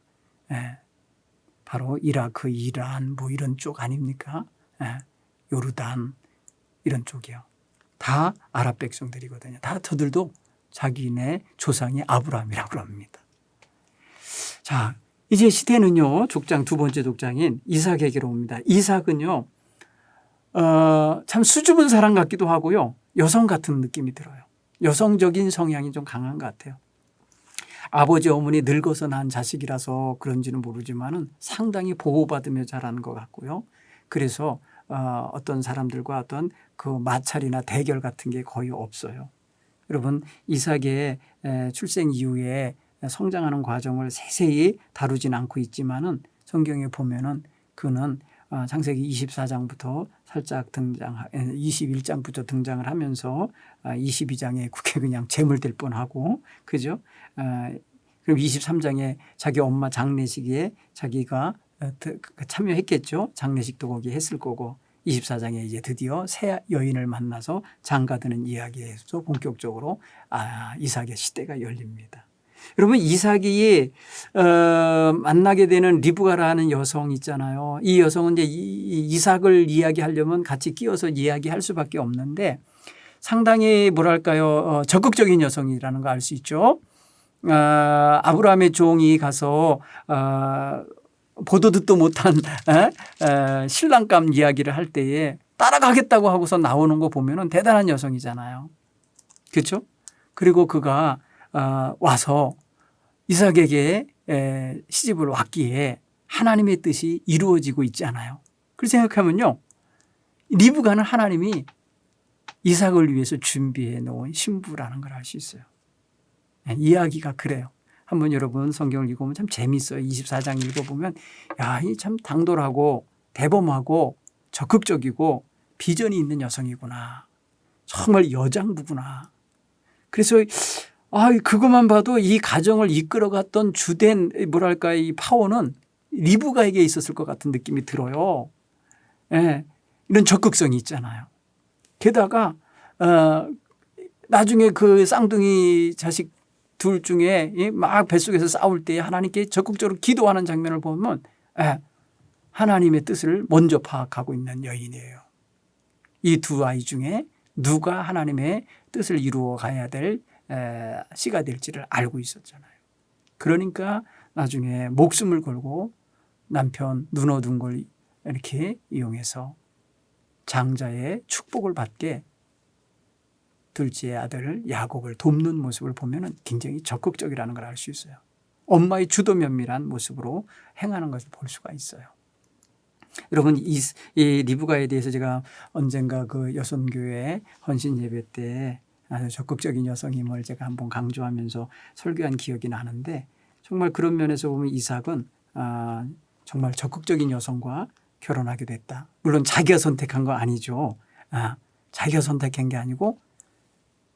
바로 이라크, 이란 뭐 이런 쪽 아닙니까? 요르단 이런 쪽이요. 다 아랍 백성들이거든요. 다 저들도 자기네 조상이 아브라함이라고 합니다. 자, 이제 시대는요. 족장 두 번째 족장인 이삭에게로 옵니다. 이삭은요. 참 수줍은 사람 같기도 하고요. 여성 같은 느낌이 들어요. 여성적인 성향이 좀 강한 것 같아요. 아버지 어머니 늙어서 낳은 자식이라서 그런지는 모르지만은 상당히 보호받으며 자라는 것 같고요. 그래서 어떤 사람들과 어떤 그 마찰이나 대결 같은 게 거의 없어요. 여러분 이삭의 출생 이후에 성장하는 과정을 세세히 다루진 않고 있지만은 성경에 보면은 그는 창세기 24장부터 살짝 21장부터 등장을 하면서 22장에 국회 그냥 재물될 뻔하고 그죠? 그럼 23장에 자기 엄마 장례식에 자기가 참여했겠죠. 장례식도 거기 했을 거고 24장에 이제 드디어 새 여인을 만나서 장가드는 이야기에서 본격적으로 이삭의 시대가 열립니다. 여러분 이삭이 만나게 되는 리브가라는 여성 있잖아요. 이 여성은 이제 이삭을 이야기하려면 같이 끼워서 이야기할 수밖에 없는데 상당히 뭐랄까요 적극적인 여성이라는 거 알 수 있죠. 아브라함의 종이 가서 보도 듣도 못한 신랑감 이야기를 할 때에 따라가겠다고 하고서 나오는 거 보면은 대단한 여성이잖아요. 그렇죠? 그리고 그가 와서 이삭에게 시집을 왔기에 하나님의 뜻이 이루어지고 있지 않아요. 그렇게 생각하면요. 리브가는 하나님이 이삭을 위해서 준비해 놓은 신부라는 걸 알 수 있어요. 이야기가 그래요. 한번 여러분 성경을 읽어보면 참 재미있어요. 24장 읽어보면 야, 이 참 당돌하고 대범하고 적극적이고 비전이 있는 여성이구나. 정말 여장부구나. 그래서 그것만 봐도 이 가정을 이끌어갔던 주된 뭐랄까 이 파워는 리브가에게 있었을 것 같은 느낌이 들어요. 이런 적극성이 있잖아요. 게다가 나중에 그 쌍둥이 자식 둘 중에 막 뱃속에서 싸울 때 하나님께 적극적으로 기도하는 장면을 보면 하나님의 뜻을 먼저 파악하고 있는 여인이에요. 이 두 아이 중에 누가 하나님의 뜻을 이루어 가야 될 씨가 될지를 알고 있었잖아요. 그러니까 나중에 목숨을 걸고 남편 눈 어둔 걸 이렇게 이용해서 장자의 축복을 받게 둘째 아들 야곱을 돕는 모습을 보면 굉장히 적극적이라는 걸 알 수 있어요. 엄마의 주도 면밀한 모습으로 행하는 것을 볼 수가 있어요. 여러분 이 리브가에 대해서 제가 언젠가 그 여선교회 헌신 예배 때 아주 적극적인 여성임을 제가 한번 강조하면서 설교한 기억이 나는데 정말 그런 면에서 보면 이삭은 정말 적극적인 여성과 결혼하게 됐다. 물론 자기가 선택한 거 아니죠. 자기가 선택한 게 아니고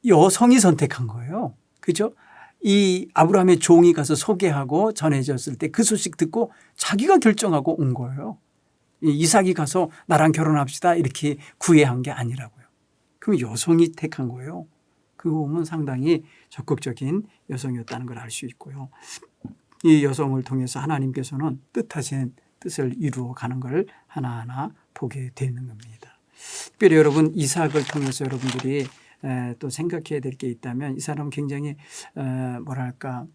여성이 선택한 거예요. 그죠? 이 아브라함의 종이 가서 소개하고 전해졌을 때 그 소식 듣고 자기가 결정하고 온 거예요. 이삭이 가서 나랑 결혼합시다 이렇게 구애한 게 아니라고요. 그럼 여성이 택한 거예요. 그거 보면 상당히 적극적인 여성이었다는 걸 알 수 있고요. 이 여성을 통해서 하나님께서는 뜻하신 뜻을 이루어 가는 걸 하나하나 보게 되는 겁니다. 특별히 여러분 이삭을 통해서 여러분들이 또 생각해야 될 게 있다면 이 사람은 굉장히 뭐랄까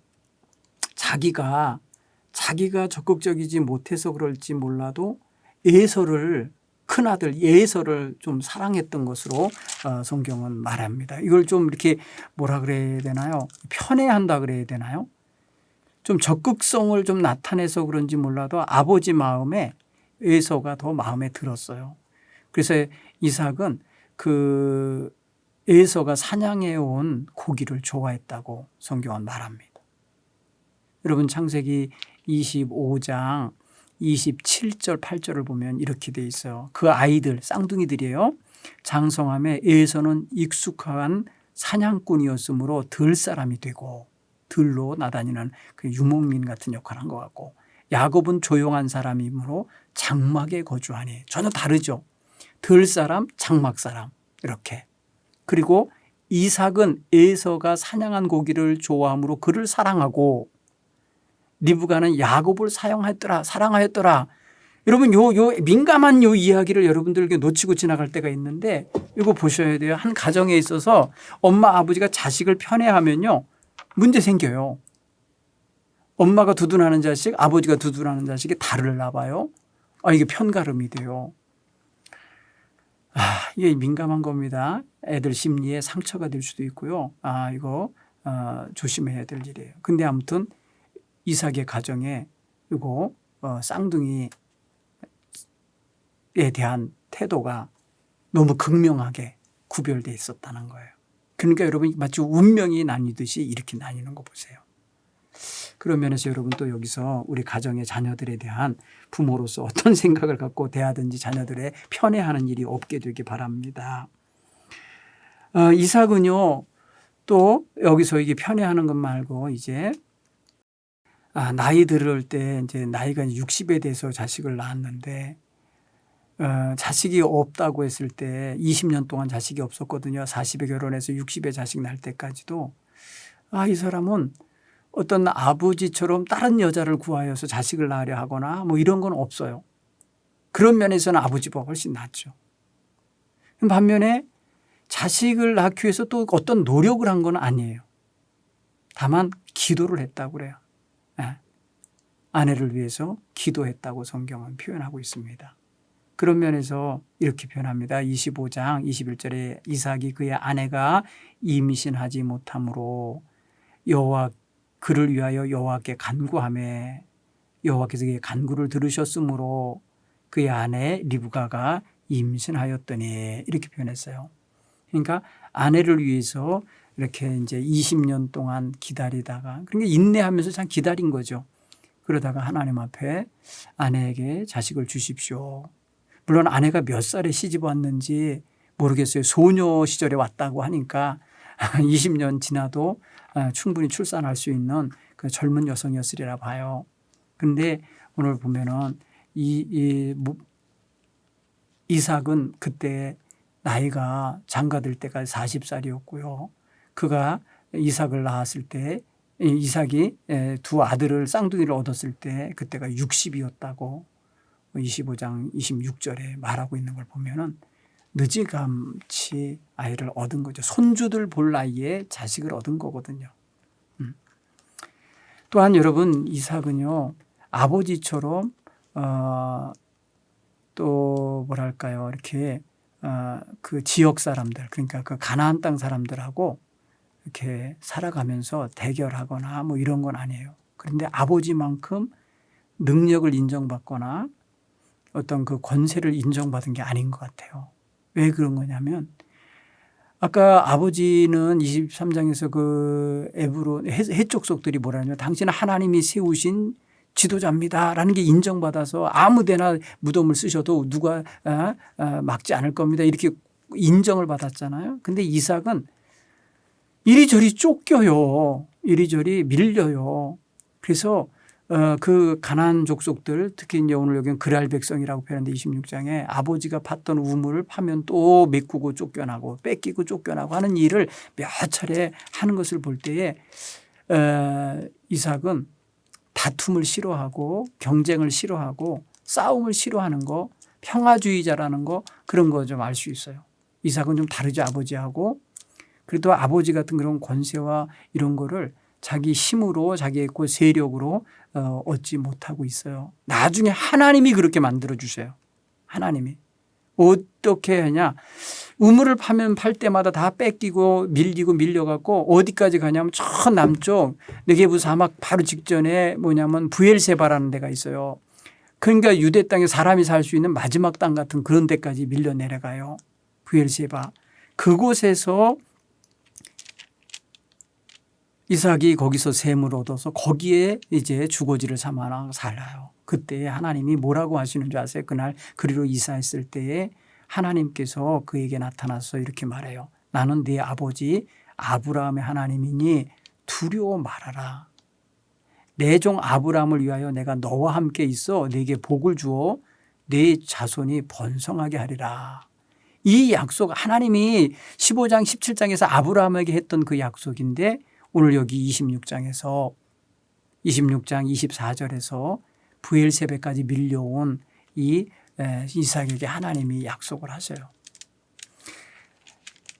자기가 적극적이지 못해서 그럴지 몰라도 에서를 큰아들 에서를 좀 사랑했던 것으로 성경은 말합니다. 이걸 좀 이렇게 뭐라 그래야 되나요? 편애한다 그래야 되나요? 좀 적극성을 좀 나타내서 그런지 몰라도 아버지 마음에 에서가 더 마음에 들었어요. 그래서 이삭은 그 에서가 사냥해 온 고기를 좋아했다고 성경은 말합니다. 여러분 창세기 25장 27절 8절을 보면 이렇게 돼 있어요. 그 아이들 쌍둥이들이에요. 장성함에 에서는 익숙한 사냥꾼이었으므로 들 사람이 되고 들로 나다니는 그 유목민 같은 역할을 한 것 같고 야곱은 조용한 사람이므로 장막에 거주하니 전혀 다르죠. 들 사람 장막 사람 이렇게. 그리고 이삭은 에서가 사냥한 고기를 좋아함으로 그를 사랑하고 리브가는 야곱을 사랑하였더라. 여러분 요 민감한 요 이야기를 여러분들에게 놓치고 지나갈 때가 있는데 이거 보셔야 돼요. 한 가정에 있어서 엄마 아버지가 자식을 편애하면요. 문제 생겨요. 엄마가 두둔하는 자식 아버지가 두둔하는 자식이 달을 봐요. 이게 편가름이 돼요. 이게 민감한 겁니다. 애들 심리에 상처가 될 수도 있고요. 이거 조심해야 될 일이에요. 근데 아무튼 이삭의 가정에 이거 쌍둥이에 대한 태도가 너무 극명하게 구별되어 있었다는 거예요. 그러니까 여러분 마치 운명이 나뉘듯이 이렇게 나뉘는 거 보세요. 그런 면에서 여러분 또 여기서 우리 가정의 자녀들에 대한 부모로서 어떤 생각을 갖고 대하든지 자녀들의 편애하는 일이 없게 되기 바랍니다. 이삭은요 또 여기서 이게 편애하는 것 말고 이제 나이 들을 때 이제 나이가 60에 돼서 자식을 낳았는데 자식이 없다고 했을 때 20년 동안 자식이 없었거든요. 40에 결혼해서 60에 자식 낳을 때까지도 이 사람은 어떤 아버지처럼 다른 여자를 구하여서 자식을 낳으려 하거나 뭐 이런 건 없어요. 그런 면에서는 아버지보다 훨씬 낫죠. 반면에 자식을 낳기 위해서 또 어떤 노력을 한 건 아니에요. 다만 기도를 했다고 그래요. 아내를 위해서 기도했다고 성경은 표현하고 있습니다. 그런 면에서 이렇게 표현합니다. 25장 21절에 이삭이 그의 아내가 임신하지 못함으로 그를 위하여 여호와께 간구하며 여호와께서 그의 간구를 들으셨으므로 그의 아내 리브가가 임신하였더니 이렇게 표현했어요. 그러니까 아내를 위해서 이렇게 이제 20년 동안 기다리다가 그러니까 인내하면서 참 기다린 거죠. 그러다가 하나님 앞에 아내에게 자식을 주십시오. 물론 아내가 몇 살에 시집 왔는지 모르겠어요. 소녀 시절에 왔다고 하니까 20년 지나도 충분히 출산할 수 있는 그 젊은 여성이었으리라 봐요. 그런데 오늘 보면은 이삭은 그때 나이가 장가들 때가 40살이었고요. 그가 이삭을 낳았을 때 이삭이 두 아들을 쌍둥이를 얻었을 때 그때가 60이었다고 25장 26절에 말하고 있는 걸 보면은 늦이감치 아이를 얻은 거죠. 손주들 볼 나이에 자식을 얻은 거거든요. 또한 여러분 이삭은요 아버지처럼 또 뭐랄까요 이렇게 그 지역 사람들 그러니까 그 가나안 땅 사람들하고 이렇게 살아가면서 대결하거나 뭐 이런 건 아니에요. 그런데 아버지만큼 능력을 인정받거나 어떤 그 권세를 인정받은 게 아닌 것 같아요. 왜 그런 거냐면 아까 아버지는 23장에서 그 에브론 해족속들이 뭐라냐면 당신은 하나님이 세우신 지도자입니다라는 게 인정받아서 아무데나 무덤을 쓰셔도 누가 막지 않을 겁니다. 이렇게 인정을 받았잖아요. 근데 이삭은 이리저리 쫓겨요. 이리저리 밀려요. 그래서 그 가나안 족속들, 특히 이제 오늘 여기는 그랄 백성이라고 표현하는데 26장에 아버지가 팠던 우물을 파면 또 메꾸고 쫓겨나고 뺏기고 쫓겨나고 하는 일을 몇 차례 하는 것을 볼 때에 이삭은 다툼을 싫어하고 경쟁을 싫어하고 싸움을 싫어하는 거, 평화주의자라는 거, 그런 거 좀 알 수 있어요. 이삭은 좀 다르죠, 아버지하고. 그래도 아버지 같은 그런 권세와 이런 거를 자기 힘으로, 자기의 그 세력으로 얻지 못하고 있어요. 나중에 하나님이 그렇게 만들어 주세요. 하나님이. 어떻게 하냐. 우물을 파면 팔 때마다 다 뺏기고 밀리고 밀려갖고 어디까지 가냐면 저 남쪽 네게부 사막 바로 직전에 뭐냐면 부엘세바라는 데가 있어요. 그러니까 유대 땅에 사람이 살 수 있는 마지막 땅 같은 그런 데까지 밀려 내려가요. 부엘세바. 그곳에서 이삭이 거기서 샘을 얻어서 거기에 이제 주거지를 삼아 살아요. 그때 하나님이 뭐라고 하시는 줄 아세요? 그날 그리로 이사했을 때에 하나님께서 그에게 나타나서 이렇게 말해요. 나는 네 아버지 아브라함의 하나님이니 두려워 말아라. 내 종 아브라함을 위하여 내가 너와 함께 있어 네게 복을 주어 네 자손이 번성하게 하리라. 이 약속 하나님이 15장 17장에서 아브라함에게 했던 그 약속인데 오늘 여기 26장 24절에서 부엘세바까지 밀려온 이 이삭에게 하나님이 약속을 하세요.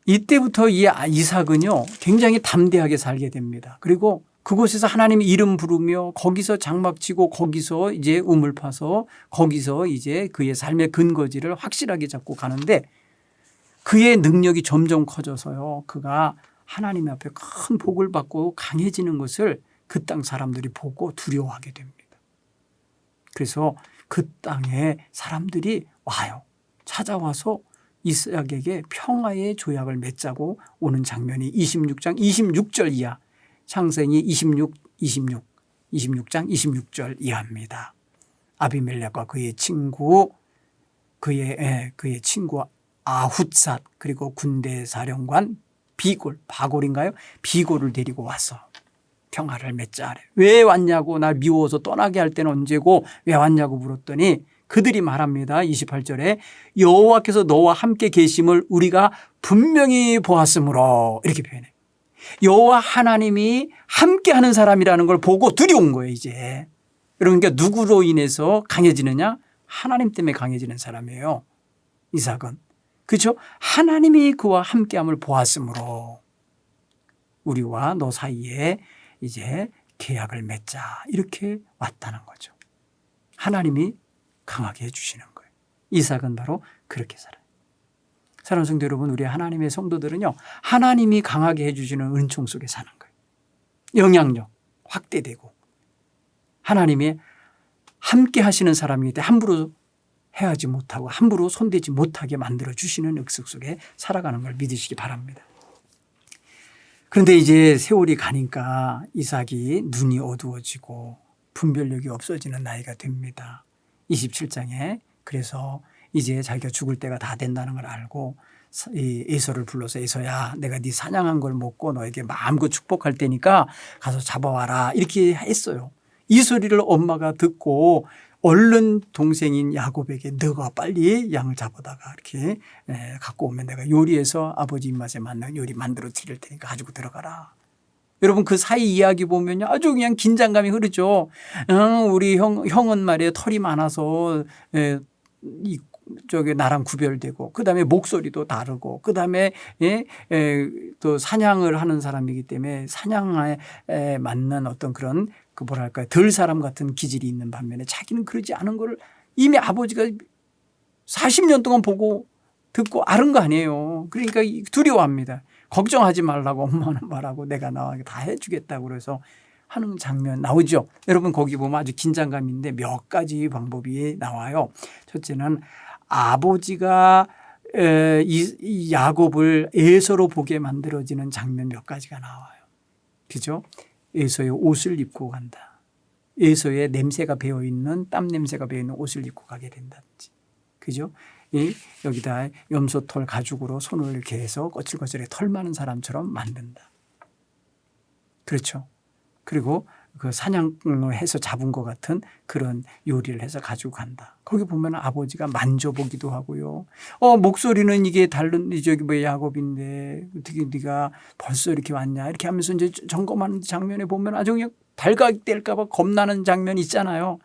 이때부터 이 이삭은요 굉장히 담대하게 살게 됩니다. 그리고 그곳에서 하나님의 이름 부르며 거기서 장막 치고 거기서 이제 우물 파서 거기서 이제 그의 삶의 근거지를 확실하게 잡고 가는데 그의 능력이 점점 커져서요. 그가 하나님 앞에 큰 복을 받고 강해지는 것을 그 땅 사람들이 보고 두려워하게 됩니다. 그래서 그 땅에 사람들이 와요. 찾아와서 이삭에게 평화의 조약을 맺자고 오는 장면이 26장 26절 이하, 창세기 26장 26절 이하입니다. 아비멜렉과 그의 친구 아훗삿 그리고 군대 사령관 바골인가요? 비골을 데리고 와서 평화를 맺자. 왜 왔냐고, 날 미워서 떠나게 할 때는 언제고 왜 왔냐고 물었더니 그들이 말합니다. 28절에 여호와께서 너와 함께 계심을 우리가 분명히 보았으므로, 이렇게 표현해요. 여호와 하나님이 함께하는 사람이라는 걸 보고 두려운 거예요. 이제. 그러니까 누구로 인해서 강해지느냐? 하나님 때문에 강해지는 사람이에요. 이삭은. 그렇죠? 하나님이 그와 함께함을 보았으므로 우리와 너 사이에 이제 계약을 맺자, 이렇게 왔다는 거죠. 하나님이 강하게 해주시는 거예요. 이삭은 바로 그렇게 살아요. 사랑하는 성도 여러분, 우리 하나님의 성도들은요 하나님이 강하게 해주시는 은총 속에 사는 거예요. 영향력 확대되고 하나님이 함께 하시는 사람이기 때문에 함부로 해하지 못하고 함부로 손대지 못하게 만들어주시는 ಯಕ್속 속에 살아가는 걸 믿으시기 바랍니다. 그런데 이제 세월이 가니까 이삭이 눈이 어두워지고 분별력이 없어지는 나이가 됩니다. 27장에 그래서 이제 자기가 죽을 때가 다 된다는 걸 알고 에서를 불러서 에서야 내가 네 사냥한 걸 먹고 너에게 마음껏 축복할 테니까 가서 잡아와라, 이렇게 했어요. 이 소리를 엄마가 듣고 얼른 동생인 야곱에게 너가 빨리 양을 잡아다가 이렇게 갖고 오면 내가 요리해서 아버지 입맛에 맞는 요리 만들어 드릴 테니까 가지고 들어가라. 여러분 그 사이 이야기 보면요 아주 그냥 긴장감이 흐르죠. 우리 형은 말이에요 털이 많아서 저기 나랑 구별되고 그다음에 목소리도 다르고 그다음에 또 사냥을 하는 사람이기 때문에 사냥에 맞는 어떤 그런 그 뭐랄까요 덜 사람 같은 기질이 있는 반면에 자기는 그러지 않은 거를 이미 아버지가 40년 동안 보고 듣고 아는 거 아니에요. 그러니까 두려워합니다. 걱정하지 말라고 엄마는 말하고 내가 나와 다 해주겠다고 그래서 하는 장면 나오죠. 여러분 거기 보면 아주 긴장감인데 몇 가지 방법이 나와요. 첫째는 아버지가 이 야곱을 에서로 보게 만들어지는 장면 몇 가지가 나와요. 그죠? 에서의 옷을 입고 간다. 에서의 냄새가 배어있는 땀 냄새가 배어있는 옷을 입고 가게 된다든지. 그죠? 여기다 염소털 가죽으로 손을 이렇게 해서 거칠거칠하게 털 많은 사람처럼 만든다. 그렇죠. 그리고 그 사냥을 해서 잡은 것 같은 그런 요리를 해서 가지고 간다. 거기 보면 아버지가 만져보기도 하고요. 목소리는 이게 다른 저기 뭐 야곱인데 어떻게 네가 벌써 이렇게 왔냐 이렇게 하면서 이제 점검하는 장면에 보면 아주 그냥 발각될까 봐 겁나는 장면이 있잖아요.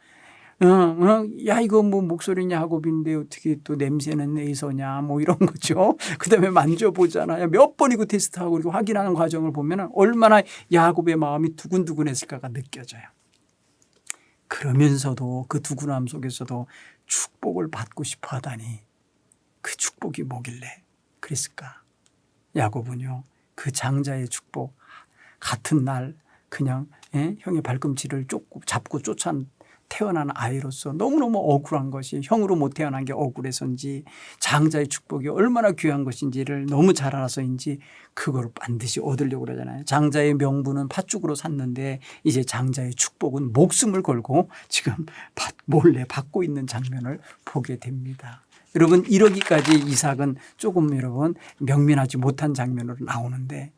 야 이거 뭐 목소리는 야곱인데 어떻게 또 냄새는 에서냐 뭐 이런 거죠. 그다음에 만져보잖아요. 몇 번이고 테스트하고 그리고 확인하는 과정을 보면 얼마나 야곱의 마음이 두근두근했을까가 느껴져요. 그러면서도 그 두근함 속에서도 축복을 받고 싶어 하다니 그 축복이 뭐길래 그랬을까. 야곱은요 그 장자의 축복 같은 날 그냥 형의 발꿈치를 잡고 쫓아 태어난 아이로서 너무너무 억울한 것이 형으로 못 태어난 게 억울해서인지 장자의 축복이 얼마나 귀한 것인지를 너무 잘 알아서인지 그걸 반드시 얻으려고 그러잖아요. 장자의 명분은 팥죽으로 샀는데 이제 장자의 축복은 목숨을 걸고 지금 몰래 받고 있는 장면을 보게 됩니다. 여러분 이러기까지 이삭은 조금 여러분 명민하지 못한 장면으로 나오는데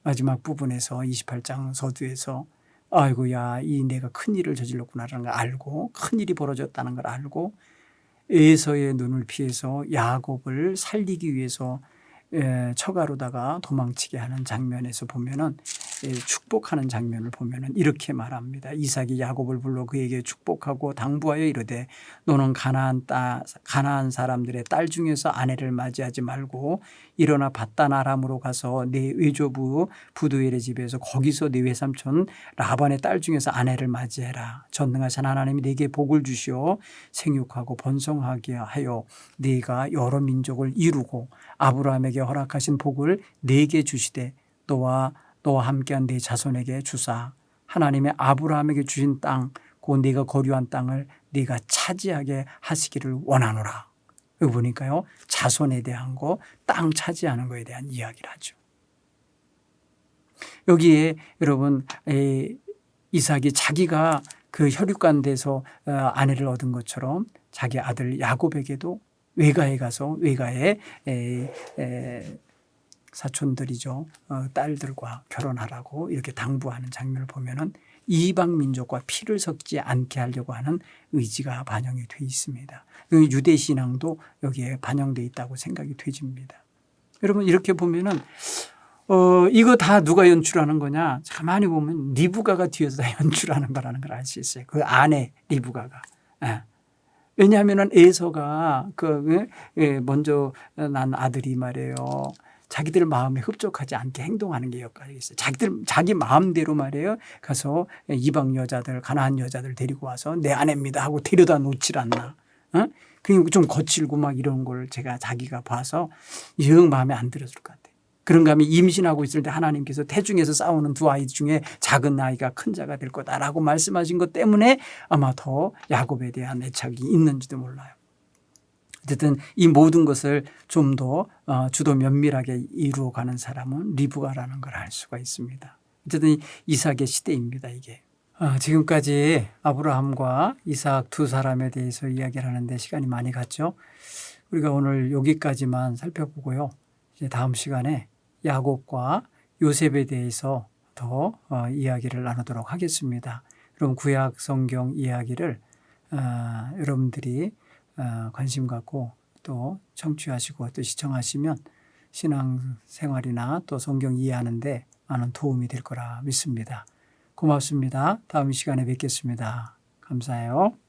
마지막 부분에서 28장 서두에서 아이고야 이 내가 큰일을 저질렀구나라는 걸 알고 큰일이 벌어졌다는 걸 알고 에서의 눈을 피해서 야곱을 살리기 위해서 처가로다가 도망치게 하는 장면에서 보면은 축복하는 장면을 보면은 이렇게 말합니다. 이삭이 야곱을 불러 그에게 축복하고 당부하여 이르되 너는 가나안 사람들의 딸 중에서 아내를 맞이하지 말고 일어나 밧단 아람으로 가서 내 외조부 부두엘의 집에서 거기서 네 외삼촌 라반의 딸 중에서 아내를 맞이해라. 전능하신 하나님이 네게 복을 주시어 생육하고 번성하게 하여 네가 여러 민족을 이루고 아브라함에게 허락하신 복을 네게 주시되 너와 함께한 네 자손에게 주사 하나님의 아브라함에게 주신 땅 그 네가 거류한 땅을 네가 차지하게 하시기를 원하노라. 여기 보니까요 자손에 대한 거 땅 차지하는 거에 대한 이야기를 하죠. 여기에 여러분 이삭이 자기가 그 혈육간 돼서 아내를 얻은 것처럼 자기 아들 야곱에게도 외가에 가서 외가의 사촌들이죠. 딸들과 결혼하라고 이렇게 당부하는 장면을 보면은 이방 민족과 피를 섞지 않게 하려고 하는 의지가 반영이 되어 있습니다. 유대 신앙도 여기에 반영되어 있다고 생각이 되집니다. 여러분 이렇게 보면은 이거 다 누가 연출하는 거냐? 가만히 보면 리브가가 뒤에서 다 연출하는 거라는 걸 알 수 있어요. 그 아내 리브가가. 왜냐하면 에서가 먼저 난 아들이 말이에요. 자기들 마음에 흡족하지 않게 행동하는 게 여기까지 있어요. 자기 마음대로 말이에요. 가서 이방 여자들, 가나안 여자들 데리고 와서 내 아내입니다 하고 데려다 놓질 않나. 그리고 좀 거칠고 막 이런 걸 자기가 봐서 영 마음에 안 들었을 것 같아요. 그런가 하면 임신하고 있을 때 하나님께서 태중에서 싸우는 두 아이 중에 작은 아이가 큰 자가 될 거다라고 말씀하신 것 때문에 아마 더 야곱에 대한 애착이 있는지도 몰라요. 어쨌든 이 모든 것을 좀 더 주도 면밀하게 이루어가는 사람은 리브가라는 걸 알 수가 있습니다. 어쨌든 이삭의 시대입니다. 이게. 지금까지 아브라함과 이삭 두 사람에 대해서 이야기를 하는데 시간이 많이 갔죠. 우리가 오늘 여기까지만 살펴보고요. 이제 다음 시간에 야곱과 요셉에 대해서 더 이야기를 나누도록 하겠습니다. 그럼 구약 성경 이야기를 여러분들이 관심 갖고 또 청취하시고 또 시청하시면 신앙생활이나 또 성경 이해하는 데 많은 도움이 될 거라 믿습니다. 고맙습니다. 다음 시간에 뵙겠습니다. 감사해요.